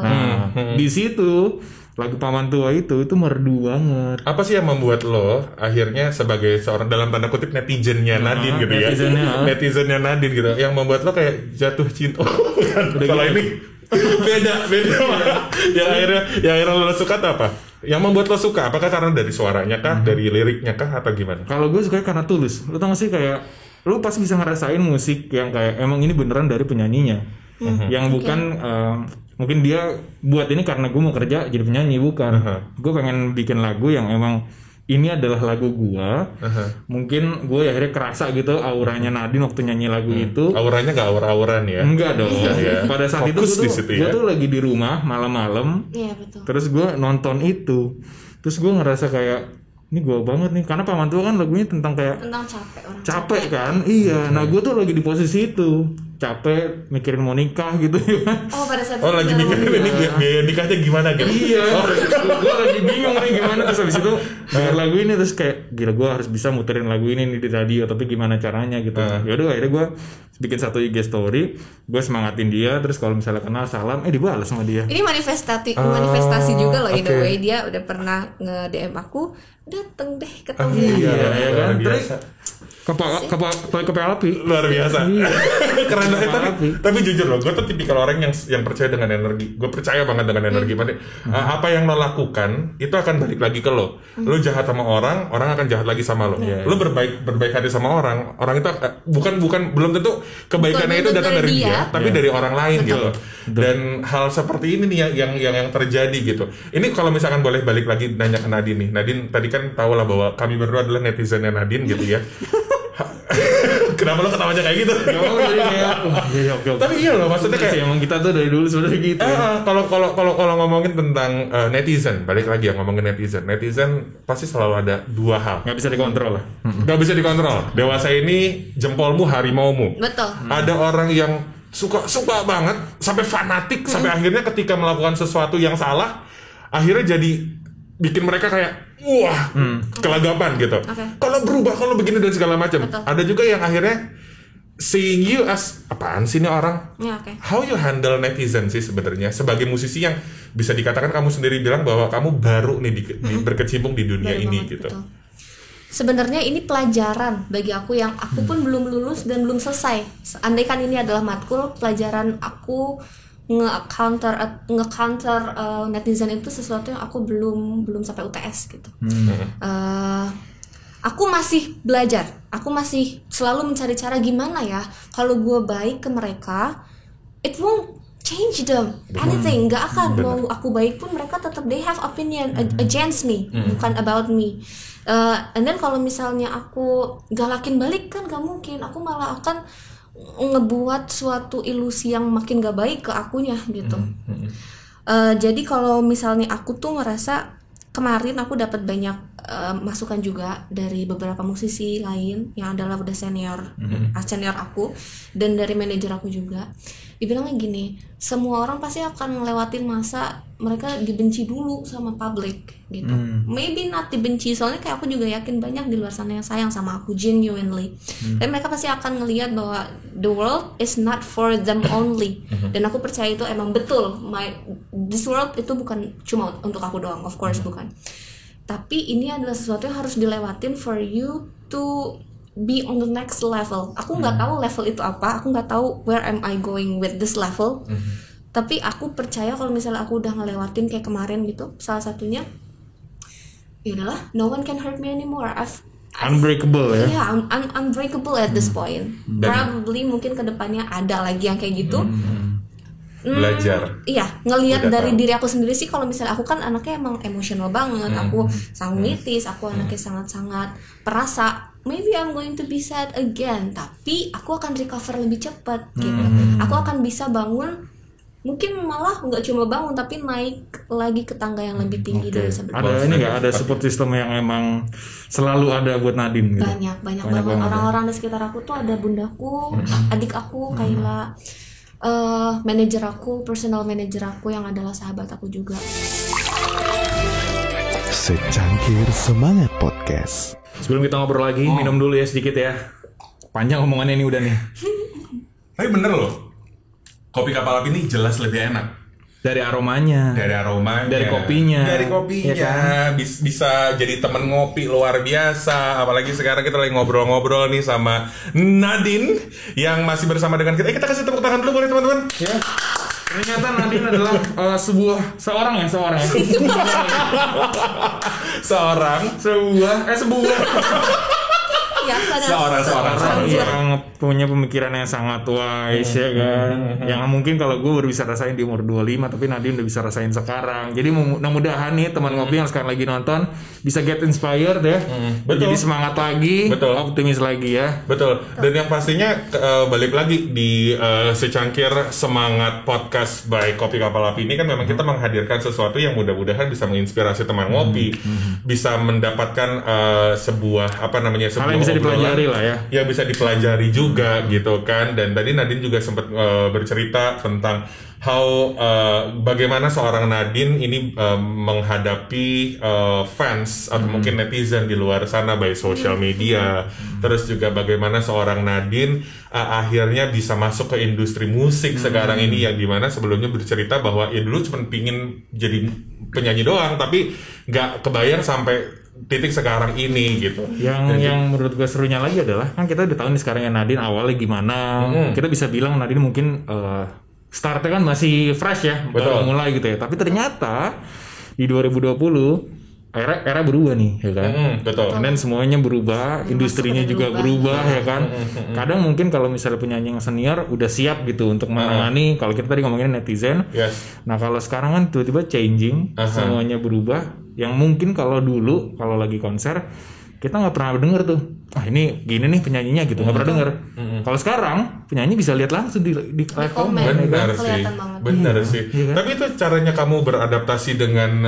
Nah di situ lagu Paman Tua itu merdu banget. Apa sih yang membuat lo akhirnya sebagai seorang dalam tanda kutip netizennya Nadine gitu ya, netizennya Nadine gitu, yang membuat lo kayak jatuh cinta? Kalau ini beda yang akhirnya lo suka apa? Yang membuat lo suka, apakah karena dari suaranya kah, dari liriknya kah, atau gimana? Kalau gue suka karena tulus. Lo tau gak sih kayak lo pasti bisa ngerasain musik yang kayak emang ini beneran dari penyanyinya, yang bukan mungkin dia buat ini karena gue mau kerja jadi penyanyi, bukan. Gue pengen bikin lagu yang emang ini adalah lagu gua. Mungkin gue akhirnya kerasa gitu auranya Nadine waktu nyanyi lagu itu. Auranya gak aura-auran ya? Enggak dong. Ya. Pada saat fokus itu gue tuh lagi di rumah malam-malam. Iya betul. Terus gue nonton itu. Terus gue ngerasa kayak ini gue banget nih, karena Paman Tua kan lagunya tentang kayak capek orang. Capek kan? Iya. Nah gue tuh lagi di posisi itu. Capek mikirin mau nikah gitu ya. Oh pada saat lagi mikirin ini biaya nikahnya gimana gitu. Iya. Gue lagi bingung nih gimana, terus habis itu denger lagu ini terus kayak gila, gue harus bisa muterin lagu ini nih di radio, tapi gimana caranya gitu. Yaudah akhirnya gue bikin satu IG story, gue semangatin dia, terus kalau misalnya kenal salam, dibalas sama dia. Ini manifestasi juga loh, in a way dia udah pernah nge-DM aku, dateng deh ketemu. Iya kan. Terus kepala api luar biasa. Keren banget. Tapi jujur loh, gue tuh tipikal orang yang percaya dengan energi. Gue percaya banget dengan energi. Apa yang lo lakukan itu akan balik lagi ke lo. Lo jahat sama orang akan jahat lagi sama lo. Lo berbaik hati sama orang itu bukan belum tentu kebaikannya itu datang dari dia, tapi dari orang lain gitu. Dan hal seperti ini nih yang terjadi gitu. Ini kalau misalkan boleh balik lagi nanya ke Nadine nih. Nadine tadi kan tahu lah bahwa kami berdua adalah netizennya Nadine gitu ya. Kenapa lo ketawanya kayak gitu? Tapi iya loh, maksudnya kayak emang kita tuh dari dulu sebenarnya gitu. Kalau ngomongin tentang netizen, balik lagi ya ngomongin netizen pasti selalu ada dua hal. Nggak bisa dikontrol lah. Nggak bisa dikontrol. Dewasa ini jempolmu harimaumu. Betul. Ada orang yang suka banget sampai fanatik sampai akhirnya ketika melakukan sesuatu yang salah akhirnya jadi bikin mereka kayak kelagapan gitu. Kalau berubah, kalau begini dan segala macam. Ada juga yang akhirnya seeing you as apaan sih ini orang. How you handle netizen sih sebenarnya sebagai musisi yang bisa dikatakan kamu sendiri bilang bahwa kamu baru nih berkecimpung di dunia baru ini banget, gitu. Betul. Sebenarnya ini pelajaran bagi aku yang aku pun belum lulus dan belum selesai. Andaikan ini adalah matkul, pelajaran aku nge-counter netizen itu sesuatu yang aku belum sampai UTS gitu. Aku masih belajar, aku masih selalu mencari cara gimana ya kalau gue baik ke mereka, it won't change them anything, nggak akan. Mau aku baik pun mereka tetap they have opinion against me, bukan about me. And then kalau misalnya aku galakin balik kan gak mungkin, aku malah akan ngebuat suatu ilusi yang makin gak baik ke akunya gitu. Jadi kalau misalnya aku tuh ngerasa kemarin aku dapat banyak masukan juga dari beberapa musisi lain yang adalah udah senior aku dan dari manajer aku juga. Dibilangnya gini, semua orang pasti akan ngelewatin masa mereka dibenci dulu sama public gitu. Maybe not dibenci, soalnya kayak aku juga yakin banyak di luar sana yang sayang sama aku genuinely. Dan mereka pasti akan ngelihat bahwa the world is not for them only. Dan aku percaya itu emang betul. This world itu bukan cuma untuk aku doang, of course bukan. Tapi ini adalah sesuatu yang harus dilewatin for you to be on the next level. Aku nggak tahu level itu apa, aku nggak tahu where am I going with this level. Tapi aku percaya kalau misalnya aku udah ngelewatin kayak kemarin gitu, salah satunya, ya udahlah, no one can hurt me anymore. Unbreakable ya? Yeah, I'm unbreakable at this point. Probably mungkin kedepannya ada lagi yang kayak gitu. Belajar. Iya, ngelihat dari diri aku sendiri sih, kalau misalnya aku kan anaknya emang emosional banget, aku sangitis, aku anaknya sangat-sangat perasa. Maybe I'm going to be sad again, tapi aku akan recover lebih cepat gitu. aku akan bisa bangun, mungkin malah nggak cuma bangun tapi naik lagi ke tangga yang lebih tinggi dari sebelumnya. Ada ini nggak, ada support system yang emang selalu ada buat Nadine gitu? Banyak banget. Orang-orang di sekitar aku tuh ada bundaku, adik aku, Kayla, manajer aku, personal manager aku yang adalah sahabat aku juga. Secangkir Semangat Podcast. Sebelum kita ngobrol lagi, minum dulu ya sedikit ya. Panjang omongannya ini udah nih. Tapi bener loh, kopi kapal api ini jelas lebih enak. Dari aromanya, dari kopinya, ya kan? Bisa jadi temen ngopi luar biasa. Apalagi sekarang kita lagi ngobrol-ngobrol nih sama Nadine yang masih bersama dengan kita. Kita kasih tepuk tangan dulu boleh teman-teman? Ya. Ternyata Nadine adalah seorang ya. Seorang yang punya pemikiran yang sangat wise ya kan. Yang mungkin kalau gue baru bisa rasain di umur 25, tapi Nadine udah bisa rasain sekarang. Jadi mudah-mudahan nih teman ngopi yang sekarang lagi nonton bisa get inspired ya. Jadi semangat lagi, optimis lagi ya. Betul. Dan yang pastinya balik lagi di Secangkir Semangat Podcast by Kopi Kapal Api ini kan memang kita menghadirkan sesuatu yang mudah-mudahan bisa menginspirasi teman ngopi, bisa mendapatkan sebuah sebuah bisa dipelajari lah ya. Yang bisa dipelajari juga gitu kan. Dan tadi Nadine juga sempat bercerita tentang bagaimana seorang Nadine ini menghadapi fans atau mungkin netizen di luar sana by social media. Terus juga bagaimana seorang Nadine akhirnya bisa masuk ke industri musik sekarang ini, yang dimana sebelumnya bercerita bahwa ya dulu cuma pingin jadi penyanyi doang tapi nggak kebayang sampai titik sekarang ini gitu. Yang menurut gue serunya lagi adalah kan kita udah tahu nih sekarang ya Nadine awalnya gimana. Kita bisa bilang Nadine mungkin startnya kan masih fresh ya, baru mulai gitu ya. Tapi ternyata di 2020 era berubah nih ya kan. Betul. Dan semuanya berubah, industrinya juga berubah ya kan. Kadang mungkin kalau misalnya penyanyi yang senior udah siap gitu untuk menangani, kalau kita tadi ngomongin netizen. Nah kalau sekarang kan tiba-tiba changing, semuanya berubah. Yang mungkin kalau dulu kalau lagi konser kita nggak pernah denger tuh, ini gini nih penyanyinya gitu, nggak pernah denger. Kalau sekarang penyanyi bisa lihat langsung di live comment. Benar sih. Iya kan? Tapi itu caranya kamu beradaptasi dengan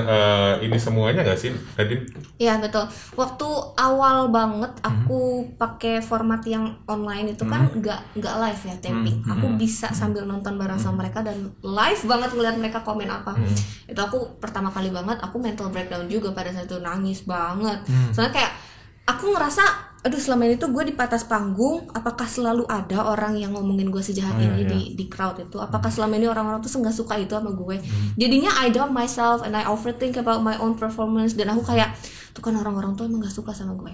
ini semuanya nggak sih, Nadine? Iya betul. Waktu awal banget aku pakai format yang online itu kan nggak live ya, taping. Aku bisa sambil nonton bareng sama mereka dan live banget ngeliat mereka komen apa. Itu aku pertama kali banget aku mental breakdown juga pada saat itu, nangis banget. Soalnya kayak aku ngerasa, aduh selama ini tuh gue di atas panggung, apakah selalu ada orang yang ngomongin gue sejahat ini di crowd itu? Apakah selama ini orang-orang tuh nggak suka itu sama gue? Jadinya I doubt myself and I overthink about my own performance, dan aku kayak, tuh kan orang-orang tuh emang nggak suka sama gue.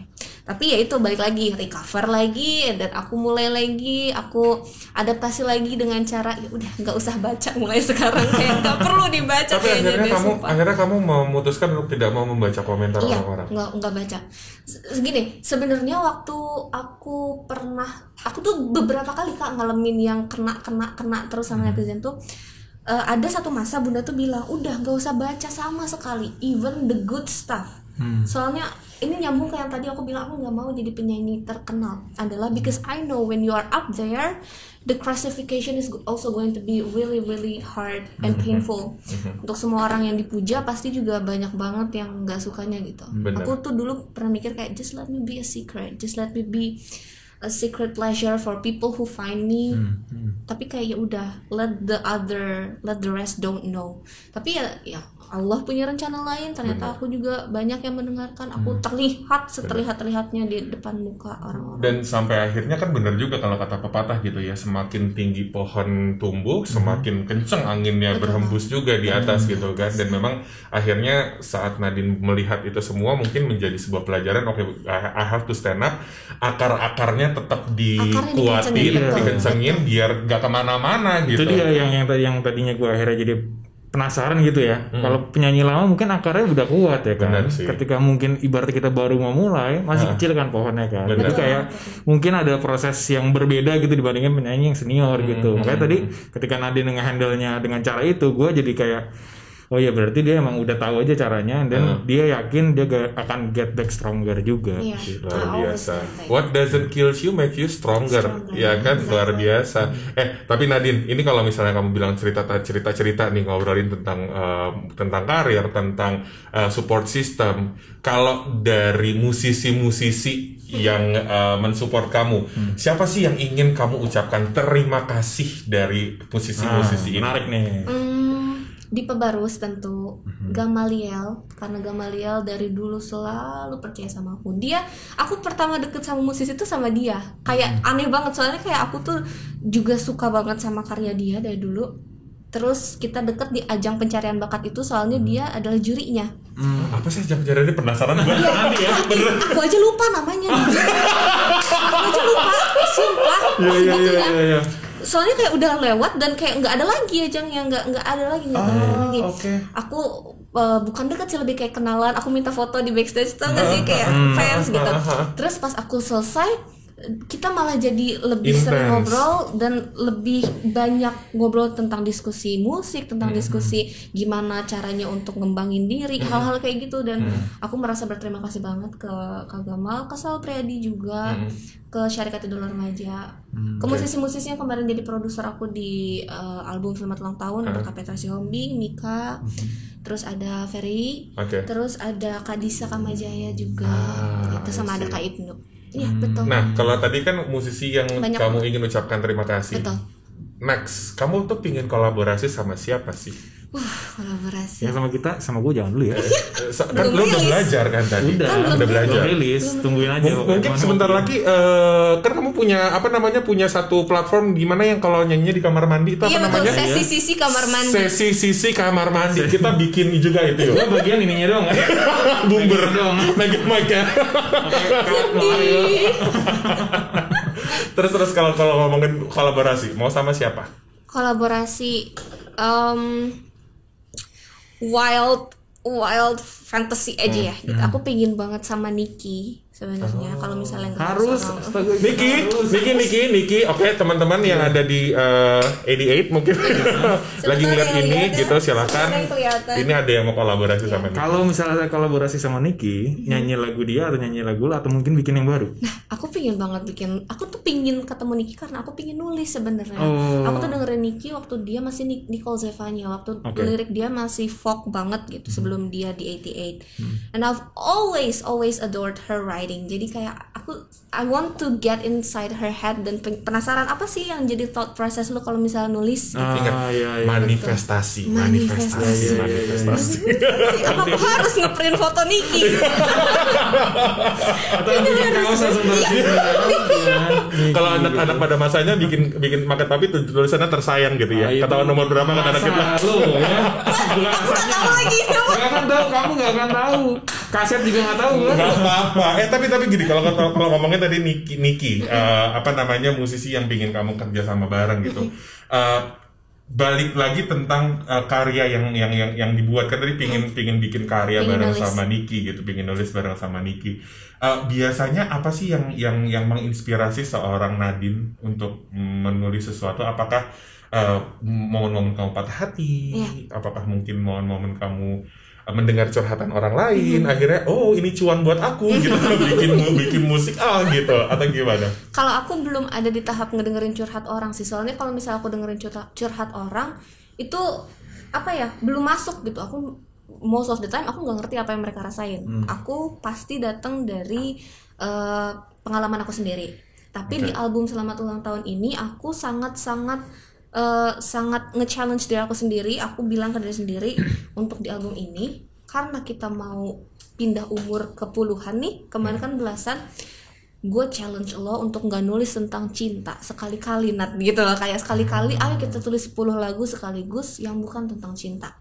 Tapi ya itu balik lagi, recover lagi, dan aku mulai lagi, aku adaptasi lagi dengan cara ya udah nggak usah baca mulai sekarang, kayak nggak perlu dibaca. Tapi akhirnya kamu memutuskan untuk tidak mau membaca komentar orang-orang. Nggak baca. Segini, sebenarnya waktu aku tuh beberapa kali Kak ngalamin yang kena terus sama netizen tuh. Ada satu masa bunda tuh bilang udah nggak usah baca sama sekali, even the good stuff. Soalnya ini nyambung ke yang tadi aku bilang, aku nggak mau jadi penyanyi terkenal, adalah because I know when you are up there the classification is also going to be really really hard and painful. Untuk semua orang yang dipuja pasti juga banyak banget yang nggak sukanya gitu. Aku tuh dulu pernah mikir kayak just let me be a secret, just let me be a secret pleasure for people who find me. Tapi kayak ya udah, let the rest don't know. Tapi ya Allah punya rencana lain. Ternyata aku juga banyak yang mendengarkan. Aku terlihat seterlihat-terlihatnya di depan muka orang-orang. Dan sampai akhirnya kan benar juga kalau kata pepatah gitu ya, semakin tinggi pohon tumbuh, semakin kenceng anginnya berhembus juga di atas gitu kan. Dan memang akhirnya saat Nadine melihat itu semua mungkin menjadi sebuah pelajaran. Oke, I have to stand up. Akar-akarnya tetap dikuatin, dikencengin biar gak kemana-mana gitu. Itu dia yang tadinya gue akhirnya jadi penasaran gitu ya. Kalau penyanyi lama mungkin akarnya udah kuat ya kan. Ketika mungkin ibarat kita baru mau mulai, masih kecil kan pohonnya kan. Jadi kayak mungkin ada proses yang berbeda gitu dibandingin penyanyi yang senior gitu. Makanya tadi ketika Nadine nge-handle-nya dengan cara itu, gue jadi kayak oh ya berarti dia emang udah tahu aja caranya dan dia yakin dia akan get back stronger juga. Luar biasa. What doesn't kill you make you stronger. Ya kan, luar biasa. Tapi Nadine, ini kalau misalnya kamu bilang cerita nih, ngobrolin tentang karir, tentang support system. Kalau dari musisi-musisi yang mensupport kamu, siapa sih yang ingin kamu ucapkan terima kasih dari musisi-musisi ini? Menarik nih. Dipa Barus tentu, Gamaliel, karena Gamaliel dari dulu selalu percaya sama aku. Aku pertama deket sama musisi itu sama dia. Kayak aneh banget, soalnya kayak aku tuh juga suka banget sama karya dia dari dulu. Terus kita deket di ajang pencarian bakat itu, soalnya dia adalah jurinya. Apa sih ajang pencarian ini, penasaran gue. Aku aja lupa namanya. Aku aja lupa, sumpah. Iya. Soalnya kayak udah lewat dan kayak nggak ada lagi ajangnya, nggak ada lagi. Aku bukan dekat sih, lebih kayak kenalan. Aku minta foto di backstage, tau nggak sih, kayak fans gitu. Terus pas aku selesai, kita malah jadi lebih sering ngobrol dan lebih banyak ngobrol tentang diskusi musik, tentang diskusi gimana caranya untuk ngembangin diri, hal-hal kayak gitu. Dan aku merasa berterima kasih banget ke Kak Gamal, ke Sal Priadi juga, ke Syarikat Idola Remaja, ke musisi-musisi yang kemarin jadi produser aku di album Selamat Ulang Tahun, ada Kak Petra Sihombing, Mika, terus ada Ferry, terus ada Kak Disa Kamajaya juga, itu sama ada Kak Ibnu. Iya, betul. Nah, kalau tadi kan musisi yang kamu ingin ucapkan terima kasih. Betul. Next, kamu tuh pingin kolaborasi sama siapa sih? Kolaborasi. Ya sama kita, sama gue jangan dulu ya. Kan lu udah belajar kan tadi? Udah belajar. Rilis, tungguin aja. Mungkin sebentar lagi kan kamu punya satu platform di mana yang kalau nyanyinya di kamar mandi itu apa namanya? Sesi sisi kamar mandi. Sesi sisi kamar mandi. Kita bikin juga itu ya. Bagian ininya doang. Bumber dong. Megang mic ya. Terus kalau ngomongin kolaborasi, mau sama siapa? Kolaborasi wild fantasy aja ya gitu. Aku pingin banget sama Niki sebenarnya, kalau misalnya harus Niki. Oke, teman-teman yang ada di 88 mungkin lagi ngeliat ini gitu, silakan. Ini ada yang mau kolaborasi sama Niki. Kalau misalnya kolaborasi sama Niki, nyanyi lagu dia atau nyanyi lagu atau mungkin bikin yang baru? Nah, aku pingin banget aku tuh pingin ketemu Niki karena aku pingin nulis sebenarnya. Aku tuh dengerin Niki waktu dia masih Nicole Zevanya, waktu lirik dia masih folk banget gitu, sebelum dia di 88. And I've always adored her writing. Jadi kayak I want to get inside her head dan penasaran apa sih yang jadi thought process lu kalau misalnya nulis. Ingat, manifestasi. Apa aku harus ngeprint foto Niki? Atau bikin kaos langsung Kalau anak-anak pada masanya bikin maket tapi tulisannya tersayang gitu ya. Ketahuan nomor berapa kan anak kita. Aku nggak tahu lagi. Kamu nggak akan tahu. Kaset juga nggak tahu kan? Nggak apa-apa. Tapi gini, kalau ngomongin tadi Niki, musisi yang pingin kamu kerja sama bareng gitu. Balik lagi tentang karya yang dibuat, kan tadi pingin bikin karya bareng sama Niki gitu, pingin nulis bareng sama Niki. Biasanya apa sih yang menginspirasi seorang Nadine untuk menulis sesuatu? Apakah momen-momen kamu patah hati? Apakah mungkin momen-momen kamu mendengar curhatan orang lain, akhirnya ini cuan buat aku gitu, bikin musik gitu, atau gimana? Kalau aku belum ada di tahap ngedengerin curhat orang sih, soalnya kalau misalnya aku dengerin curhat orang itu belum masuk gitu. Aku most of the time aku nggak ngerti apa yang mereka rasain. Aku pasti datang dari pengalaman aku sendiri. Tapi di album Selamat Ulang Tahun ini aku sangat nge-challenge diri aku sendiri. Aku bilang ke diri sendiri untuk di album ini, karena kita mau pindah umur ke puluhan nih, kemarin kan belasan, gue challenge lo untuk gak nulis tentang cinta sekali-kali, Nat, gitu loh. Kayak sekali-kali ayo kita tulis 10 lagu sekaligus yang bukan tentang cinta.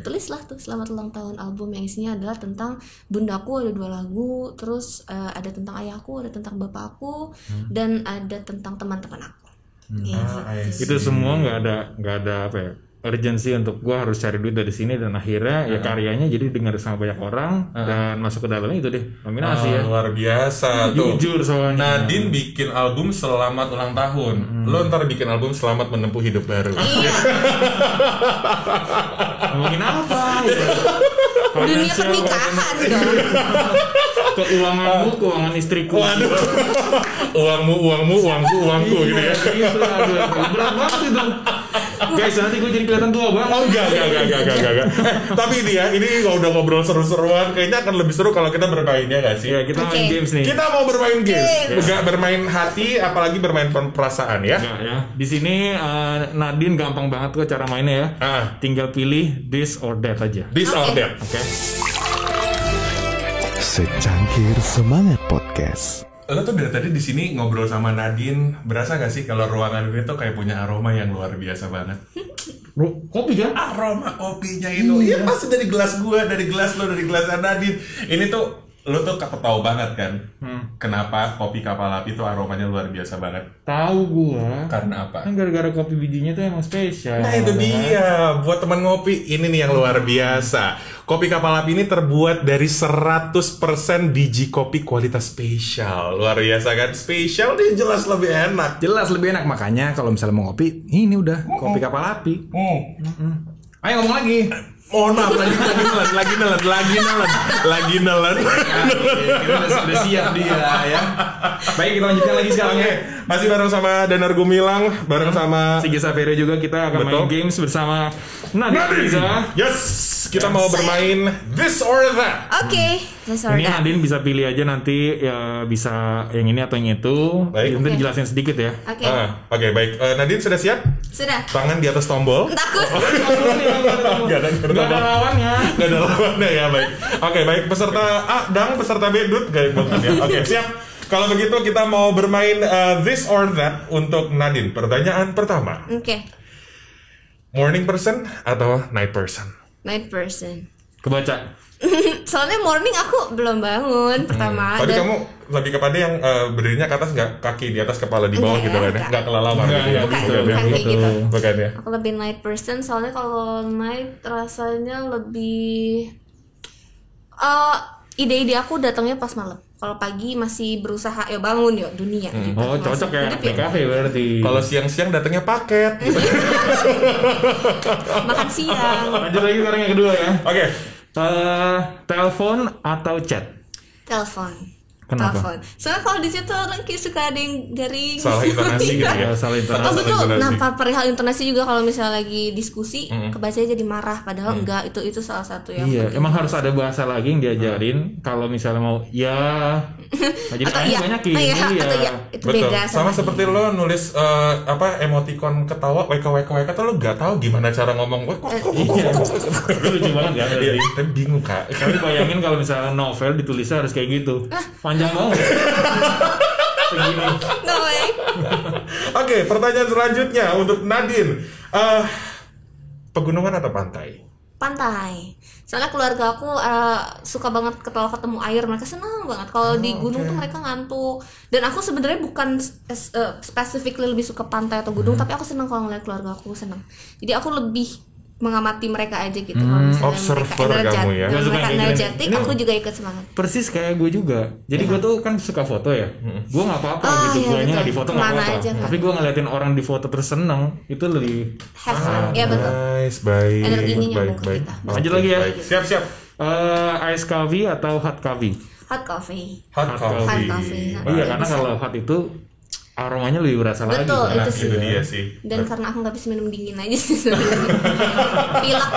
Tulislah tuh Selamat Ulang Tahun album yang isinya adalah tentang bundaku, ada 2 lagu, terus ada tentang ayahku, ada tentang bapakku, dan ada tentang teman-teman aku. Itu semua nggak ada apa ya, urgency untuk gue harus cari duit dari sini, dan akhirnya ya karyanya jadi dengar sama banyak orang dan masuk ke dalamnya itu deh nominasi ya. Luar biasa tuh. Jujur soalnya. Nadine bikin album Selamat Ulang Tahun. Lo ntar bikin album Selamat Menempuh Hidup Baru. Iya. Ngomongin apa ya? Dunia pernikahan dong. Keuangan istriku. Waduh. uangmu, uangku gitu ya. Gitu, berat banget itu. Guys, nanti gue jadi kelihatan tua banget. Oh enggak. Tapi ini ya, ini kalau udah ngobrol seru-seruan, kayaknya akan lebih seru kalau kita bermainnya gak sih? Ya, kita main games nih. Kita mau bermain games. Enggak bermain hati, apalagi bermain perasaan ya. Enggak ya. Di sini Nadine gampang banget kok cara mainnya ya. Tinggal pilih this or that aja. This or that. Oke. Secangkir Semangat Podcast. Lo tuh dari tadi di sini ngobrol sama Nadine, berasa gak sih kalau ruangan ini tuh kayak punya aroma yang luar biasa banget? Kopi kan? Aroma kopinya itu, iya pasti dari gelas gua, dari gelas lo, dari gelas Nadine. Ini tuh lo tuh tahu banget kan, kenapa kopi kapal api itu aromanya luar biasa banget? Tahu gua. Karena apa? Kan gara-gara kopi bijinya tuh emang spesial. Nah itu dia, buat teman ngopi ini nih yang luar biasa. Kopi kapal api ini terbuat dari 100% biji kopi kualitas spesial. Luar biasa kan? Spesial nih jelas lebih enak. Jelas lebih enak, makanya kalau misalnya mau ngopi, ini udah kopi kapal api. Ayo ngomong lagi. Mohon maaf, lagi nelen. Sudah siap dia ya. Baik, kita lanjutkan lagi sekarang ya. Masih bareng sama Danar Gumilang, bareng sama Sigi Savero juga, kita akan main games bersama Nadine. Yes, kita mau bermain This or That. Oke, This or Ini That. Nadine bisa pilih aja nanti ya, bisa yang ini atau yang itu. Baik. Nanti dijelasin sedikit ya. Oke. Oke, baik. Nadine sudah siap? Sudah. Tangan di atas tombol. Takut. Gak ada lawannya. Gak ada lawannya ya, baik. Oke, baik. Peserta A, Dang, peserta B, Dut. Ya. Oke, siap. Kalau begitu kita mau bermain This or That untuk Nadine. Pertanyaan pertama. Oke. Morning person atau night person? Night person. Kebaca. Soalnya morning aku belum bangun pertama. Tadi dan kamu lebih kepada yang berdirinya ke atas, nggak kaki di atas kepala di bawah Enggak, gitu kan ya? Nggak kelelawar gitu ya? bukan kayak gitu. Bukan ya? Aku lebih night person, soalnya kalau night rasanya lebih ide-ide aku datangnya pas malam. Kalau pagi masih berusaha ya bangun yuk dunia. Gitu. Oh, cocok ya di kafe berarti. Kalau siang-siang datangnya paket. Makan siang. Lanjut lagi sekarang yang kedua ya. Oke. Telepon atau chat? Telepon. Kenapa? Telepon. Soalnya kalau di situ orang kayak suka ada yang garing. Salah intonasi gitu ya? Salah intonasi. Oh betul. intonasi. Nah, perihal intonasi juga kalau misalnya lagi diskusi, kebacanya jadi marah. Padahal enggak. Itu salah satu yang. Iya, emang harus ada bahasa lagi yang diajarin. Kalau misalnya mau ya, nah, jadi atau iya. banyakin. Oh, iya. Atau iya. Itu Betul. beda Sama sama seperti lo nulis emoticon ketawa WK tuh lo nggak tahu gimana cara ngomong Iya, itu lucu banget ya. Iya, tapi bingung kak. Tapi bayangin kalau misalnya novel ditulisnya harus kayak gitu, panjang banget. Segini. No way. Oke, pertanyaan selanjutnya untuk Nadine. Pegunungan atau pantai? Pantai. Soalnya keluarga aku suka banget kalau ketemu air, mereka senang banget. Kalau di gunung tuh mereka ngantuk. Dan aku sebenarnya bukan specifically lebih suka pantai atau gunung, tapi aku senang kalau ngeliat keluarga aku senang. Jadi aku lebih mengamati mereka aja gitu. Kalau misalnya Observer mereka kamu ya. dan Suka mereka kayak energetik, gini. aku juga ikut semangat. Persis kayak gue juga. Jadi gue tuh kan suka foto ya. Gue nggak apa-apa Oh, gitu. iya, Guanya betul. di foto nggak Kemana apa-apa. aja, kan? Tapi gue ngeliatin orang di foto terus seneng, itu lebih. Have fun. Ya betul. Nice, baik. Energinya baik, nyambung ke baik. kita. Lanjut lagi ya. Baik. Siap. Ice coffee atau hot coffee? Hot coffee. Hot coffee. Hot coffee. Iya, karena kalau hot itu aromanya lebih berasa lagi. Betul, kan? itu sih. Itu dia sih. Dan karena aku nggak bisa minum dingin aja sih. Pilek.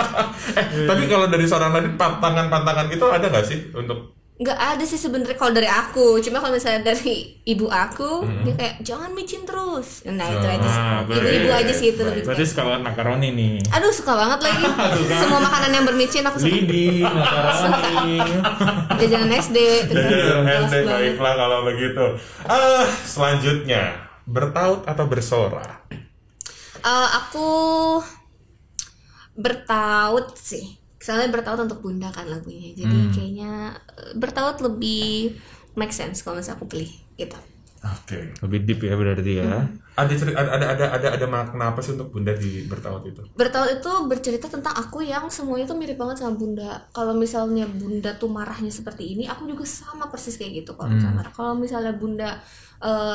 Tapi kalau dari seorang Nadine, pantangan itu ada nggak sih untuk? Nggak ada sih sebenarnya kalau dari aku. Cuma kalau misalnya dari ibu aku, dia kayak jangan micin terus. Nah itu aja sih. Ibu-ibu aja sih itu lebih. Berarti suka banget makaroni nih. Aduh suka banget lagi. Semua makanan yang bermicin aku suka. Lidi, makaroni. Jajanan SD. Jelas banget. Baiklah kalau begitu. Selanjutnya, bertaut atau bersorak? Aku bertaut sih. Soalnya bertaut untuk bunda kan lagunya. Jadi kayaknya bertaut lebih make sense kalau misalnya aku pilih gitu. Oke. Lebih deep ya berarti ya. Ada makna apa sih untuk Bunda di Bertahun itu? Bertahun itu bercerita tentang aku yang semuanya tuh mirip banget sama Bunda. Kalau misalnya Bunda tuh marahnya seperti ini, aku juga sama persis kayak gitu kalau misalnya marah. Kalau misalnya Bunda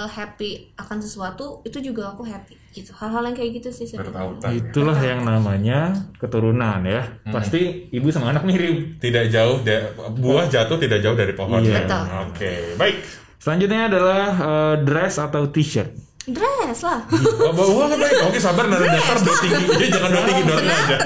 happy akan sesuatu, itu juga aku happy gitu. Hal-hal yang kayak gitu sih sebenarnya. Itulah yang namanya keturunan ya. Pasti ibu sama anak mirip. Tidak jauh buah jatuh tidak jauh dari pohon. Iya. Oke, baik. Selanjutnya adalah dress atau t-shirt. Dress lah. Wah, baik. Oke, sabar, nada dasar udah tinggi. Jadi jangan udah tinggi doang aja.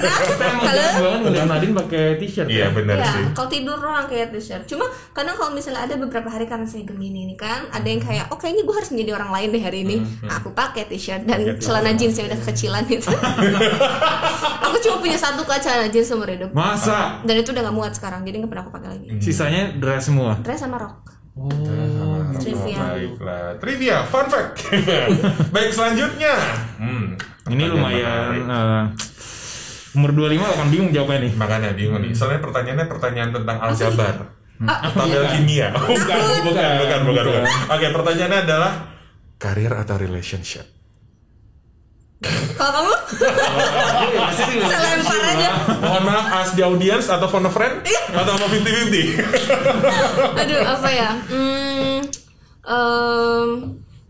Kalau udah Nadine pakai t-shirt. Iya, benar sih. Kalau tidur doang kayak t-shirt. Cuma kadang kalau misalnya ada beberapa hari karena saya Gemini ini kan, ada yang kayak, oh kayaknya gue harus menjadi orang lain deh hari ini. Nah, aku pakai t-shirt dan celana jeans yang udah kekecilan gitu. Aku cuma punya satu celana jeans seumur hidup. Masa? Dan itu udah gak muat sekarang, jadi gak pernah aku pakai lagi. Sisanya dress semua. Dress sama rok. Trivia. Baiklah. Trivia, fun fact. Baik, selanjutnya. Ini lumayan umur 25 akan bingung jawabnya nih. Makanya bingung nih. Soalnya pertanyaan tentang aljabar. Tabel kimia. Bukan. Oke, pertanyaannya adalah karir atau relationship? Kalau kamu? Saya lempar aja. Mohon maaf, ask the audience atau phone a friend? Atau mau 50-50? Aduh, apa ya?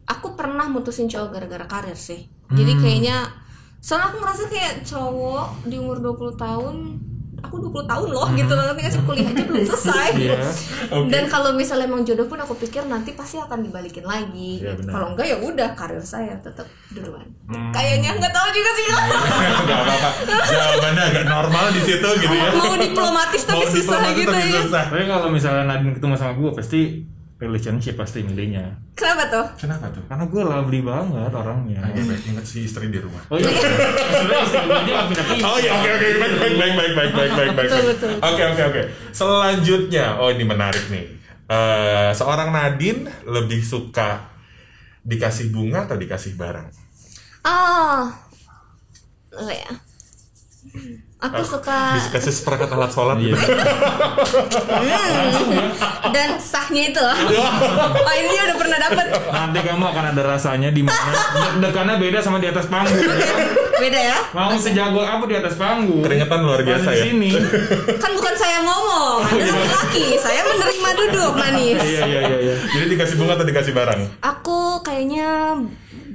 Aku pernah mutusin cowok gara-gara karir sih. Jadi kayaknya, soalnya aku ngerasa kayak cowok di umur 20 tahun, aku 20 tahun loh gitu loh, tapi kasih kuliah aja belum selesai. Dan kalau misalnya emang jodoh pun aku pikir nanti pasti akan dibalikin lagi. Kalau enggak ya udah, karir saya tetap duluan. Kayaknya nggak tahu juga sih. Nggak apa-apa. Jawabannya agak normal di situ gitu ya. Mau diplomatis tapi susah gitu ya. Tapi kalau misalnya Nadine ketemu sama gue pasti relationship pasti milihnya. Kenapa tuh? Karena gue lovely banget orangnya. Baik, ingat si istri di rumah. Oh iya. Sebenarnya istri gue aja pindah-pindah. Oh iya, oke. Baik. Betul. Oke. Selanjutnya, ini menarik nih. Seorang Nadine lebih suka dikasih bunga atau dikasih barang? Apa ya? Aku suka dikasih seperangkat alat sholat gitu. Dan sahnya itu. Oh, ini dia udah pernah dapet. Nanti kamu akan ada rasanya di mana deg-degannya beda sama di atas panggung. Beda ya? Mau sejago apa di atas panggung? Keringetan luar biasa ya. Sini. Kan bukan saya ngomong, Anda laki-laki. Saya menerima duduk manis. Iya. Jadi dikasih bunga atau dikasih barang? Aku kayaknya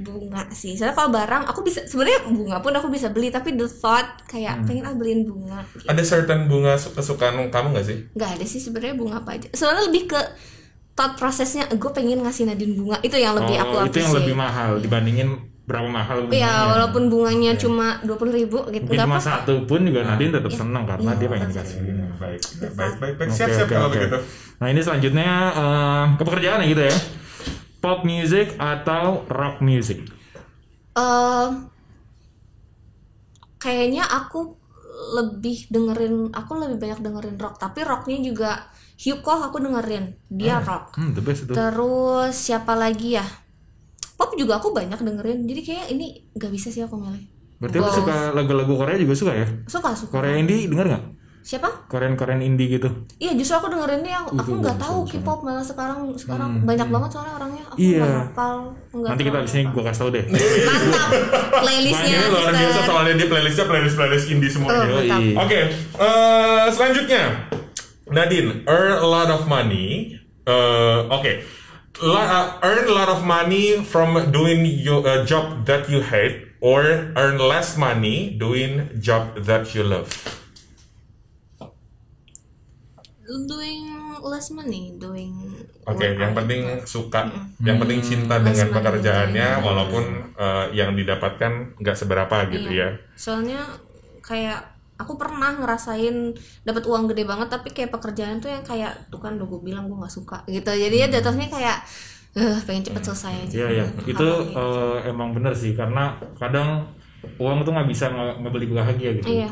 bunga sih. Soalnya kalau barang aku bisa, sebenarnya bunga pun aku bisa beli, tapi the thought kayak pengen beliin bunga. Gitu. Ada certain bunga kesukaan kamu nggak sih? Nggak ada sih sebenarnya, bunga apa aja. Soalnya lebih ke thought prosesnya, gue pengen ngasih Nadine bunga, itu yang lebih aku appreciate. Itu yang lebih mahal dibandingin berapa mahal bunganya. Iya, walaupun bunganya cuma 20.000 gitu. Mungkin cuma satu pun juga Nadine tetap senang karena dia pengen dikasih. Baik. Siap kalau begitu. Nah, ini selanjutnya ke pekerjaan ya gitu ya. Pop music atau rock music? Kayaknya aku lebih banyak dengerin rock, tapi rocknya juga Hyukoh aku dengerin, dia rock. The best itu. Terus siapa lagi ya? Pop juga aku banyak dengerin, jadi kayak ini nggak bisa sih aku milih. Berarti lu suka lagu-lagu Korea juga suka ya? Suka. Korea indie denger nggak? Siapa? Korean indie gitu. Iya, justru aku dengerin dia yang aku nggak tahu K-pop malah sekarang banyak banget soalnya orangnya. Aku nggak hafal. Nanti kita abis ini gue kasih tau deh. Mantap. Playlistnya luar biasa soalnya dia playlist indie semuanya. Oke, selanjutnya Nadine, earn a lot of money. Earn a lot of money from doing your job that you hate, or earn less money doing job that you love. Doing less money, yang penting suka, yang penting cinta dengan pekerjaannya, walaupun yang didapatkan nggak seberapa gitu ya. Soalnya kayak aku pernah ngerasain dapat uang gede banget, tapi kayak pekerjaan tuh yang kayak tuh kan udah gue bilang gue nggak suka gitu, jadi ya jatuhnya kayak pengen cepet selesai aja. Iya. Itu emang bener sih, karena kadang uang tuh nggak bisa ngebeli bahagia gitu. Iya.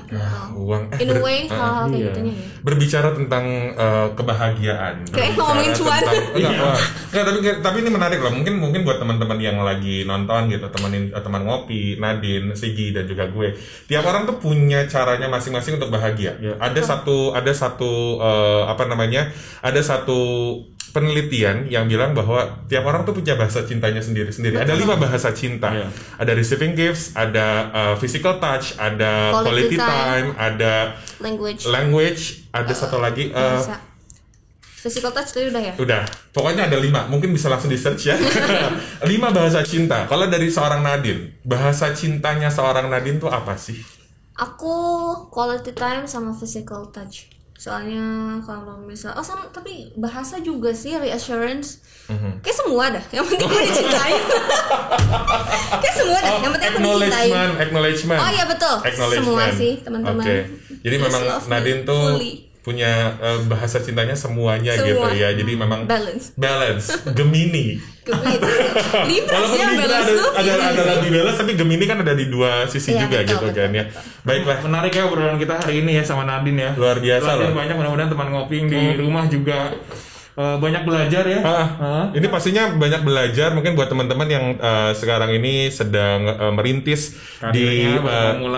Uang. In a way hal-hal kayak gitunya ya. Berbicara tentang kebahagiaan. Kayak ngomongin cuan. Tapi ini menarik loh. Mungkin buat teman-teman yang lagi nonton gitu, teman ngopi, Nadine, Sigi dan juga gue. Tiap orang tuh punya caranya masing-masing untuk bahagia. Ada satu penelitian yang bilang bahwa tiap orang tuh punya bahasa cintanya sendiri-sendiri. Ada 5 bahasa cinta. Ada receiving gifts, ada physical touch, ada quality time, ada language, ada satu lagi physical touch tadi udah ya? Udah. Pokoknya ada 5. Mungkin bisa langsung di-search ya. 5 bahasa cinta. Kalau dari seorang Nadine, bahasa cintanya seorang Nadine tuh apa sih? Aku quality time sama physical touch. Soalnya kalau misal sama tapi bahasa juga sih, reassurance. Kayak semua dah. Yang penting gue dicintai. Kayak semua dah. Yang penting aku dicintai. Acknowledgement. Oh iya betul. Semua sih teman-teman. Okay. Jadi memang Nadine tuh punya bahasa cintanya semuanya gitu ya. Jadi memang balance. Gemini. Libra sih yang balance tuh. Ada lagi balance, tapi Gemini kan ada di 2 sisi juga betul, gitu kan ya. Baiklah. Menarik ya obrolan kita hari ini ya sama Nadine ya. Luar biasa loh. Banyak, mudah-mudahan teman ngopi di rumah juga banyak belajar ya. Ini pastinya banyak belajar mungkin buat teman-teman yang sekarang ini sedang merintis di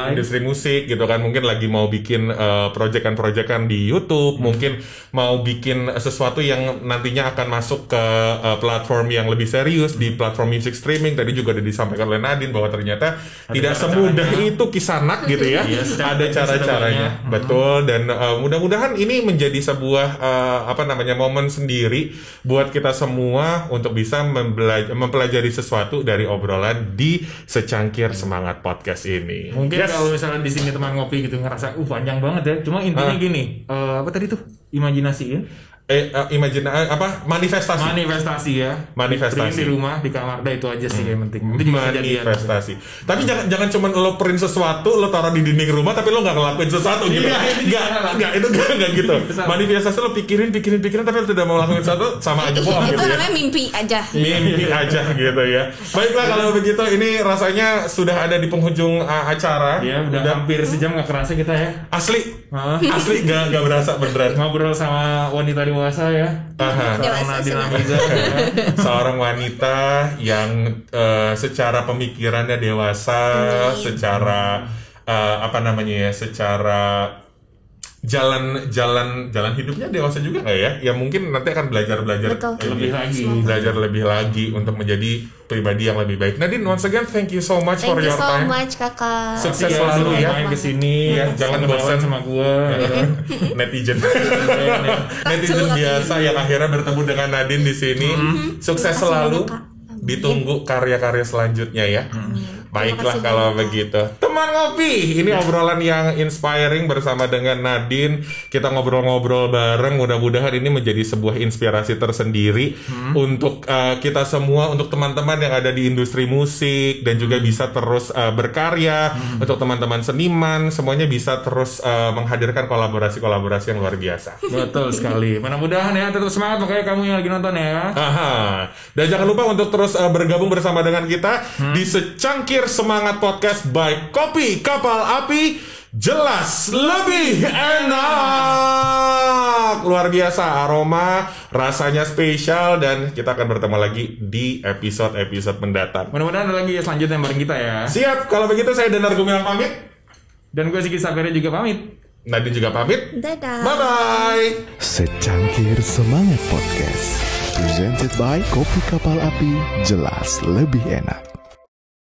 industri musik gitu kan, mungkin lagi mau bikin proyekan-proyekan di YouTube, mungkin mau bikin sesuatu yang nantinya akan masuk ke platform yang lebih serius di platform music streaming. Tadi juga udah disampaikan oleh Nadine bahwa ternyata tidak semudah itu kisanak gitu ya. Ada cara-caranya. Betul, dan mudah-mudahan ini menjadi sebuah momen sendiri buat kita semua untuk bisa mempelajari sesuatu dari obrolan di Secangkir Semangat Podcast ini. Mungkin kalau misalnya di sini teman ngopi gitu ngerasa panjang banget ya. Cuma intinya gini, apa tadi tuh? Imajinasi ya. Manifestasi ya. Manifestasi di rumah, di kamar, itu aja sih yang penting. Manifestasi. Tapi jangan cuma lo print sesuatu, lo taruh di dinding rumah, tapi lo nggak ngelakuin sesuatu gitu. Enggak, itu enggak gitu. Manifestasi lo pikirin, tapi lo tidak mau ngelakuin sesuatu, sama aja bohong. Itu namanya mimpi aja. Mimpi aja gitu ya. Baiklah kalau begitu, ini rasanya sudah ada di penghujung acara. Ya, udah hampir sejam nggak kerasa kita ya. Asli nggak berasa beneran. Ngobrol sama wanita dewasa ya. Seorang wanita yang secara pemikirannya dewasa, secara secara jalan hidupnya dewasa juga nggak ya? Ya mungkin nanti akan belajar lebih lagi untuk menjadi pribadi yang lebih baik. Nadine, once again thank you so much for your time. Thank you so much kakak. Sukses selalu ya main kesini ya. Jangan bosan sama gua. Netizen biasa yang akhirnya bertemu dengan Nadine di sini. Sukses selalu. Ditunggu karya-karya selanjutnya ya. Baiklah kalau begitu. Teman ngopi, ini obrolan yang inspiring bersama dengan Nadine. Kita ngobrol-ngobrol bareng. Mudah-mudahan ini menjadi sebuah inspirasi tersendiri untuk kita semua, untuk teman-teman yang ada di industri musik dan juga bisa terus berkarya. Untuk teman-teman seniman, semuanya bisa terus menghadirkan kolaborasi-kolaborasi yang luar biasa. Betul sekali. Mudah-mudahan ya tetap semangat makanya kamu yang lagi nonton ya. Dan jangan lupa untuk terus bergabung bersama dengan kita di Secangkir Semangat Podcast by Kopi Kapal Api. Jelas lebih enak. Luar biasa aroma, rasanya spesial, dan kita akan bertemu lagi di episode-episode mendatang. Mudah-mudahan ada lagi selanjutnya bareng kita ya. Siap, kalau begitu saya Danar Gumilang pamit. Dan gue Sigi Savero juga pamit. Nadine juga pamit. Dadah. Bye-bye. Secangkir Semangat Podcast presented by Kopi Kapal Api. Jelas lebih enak.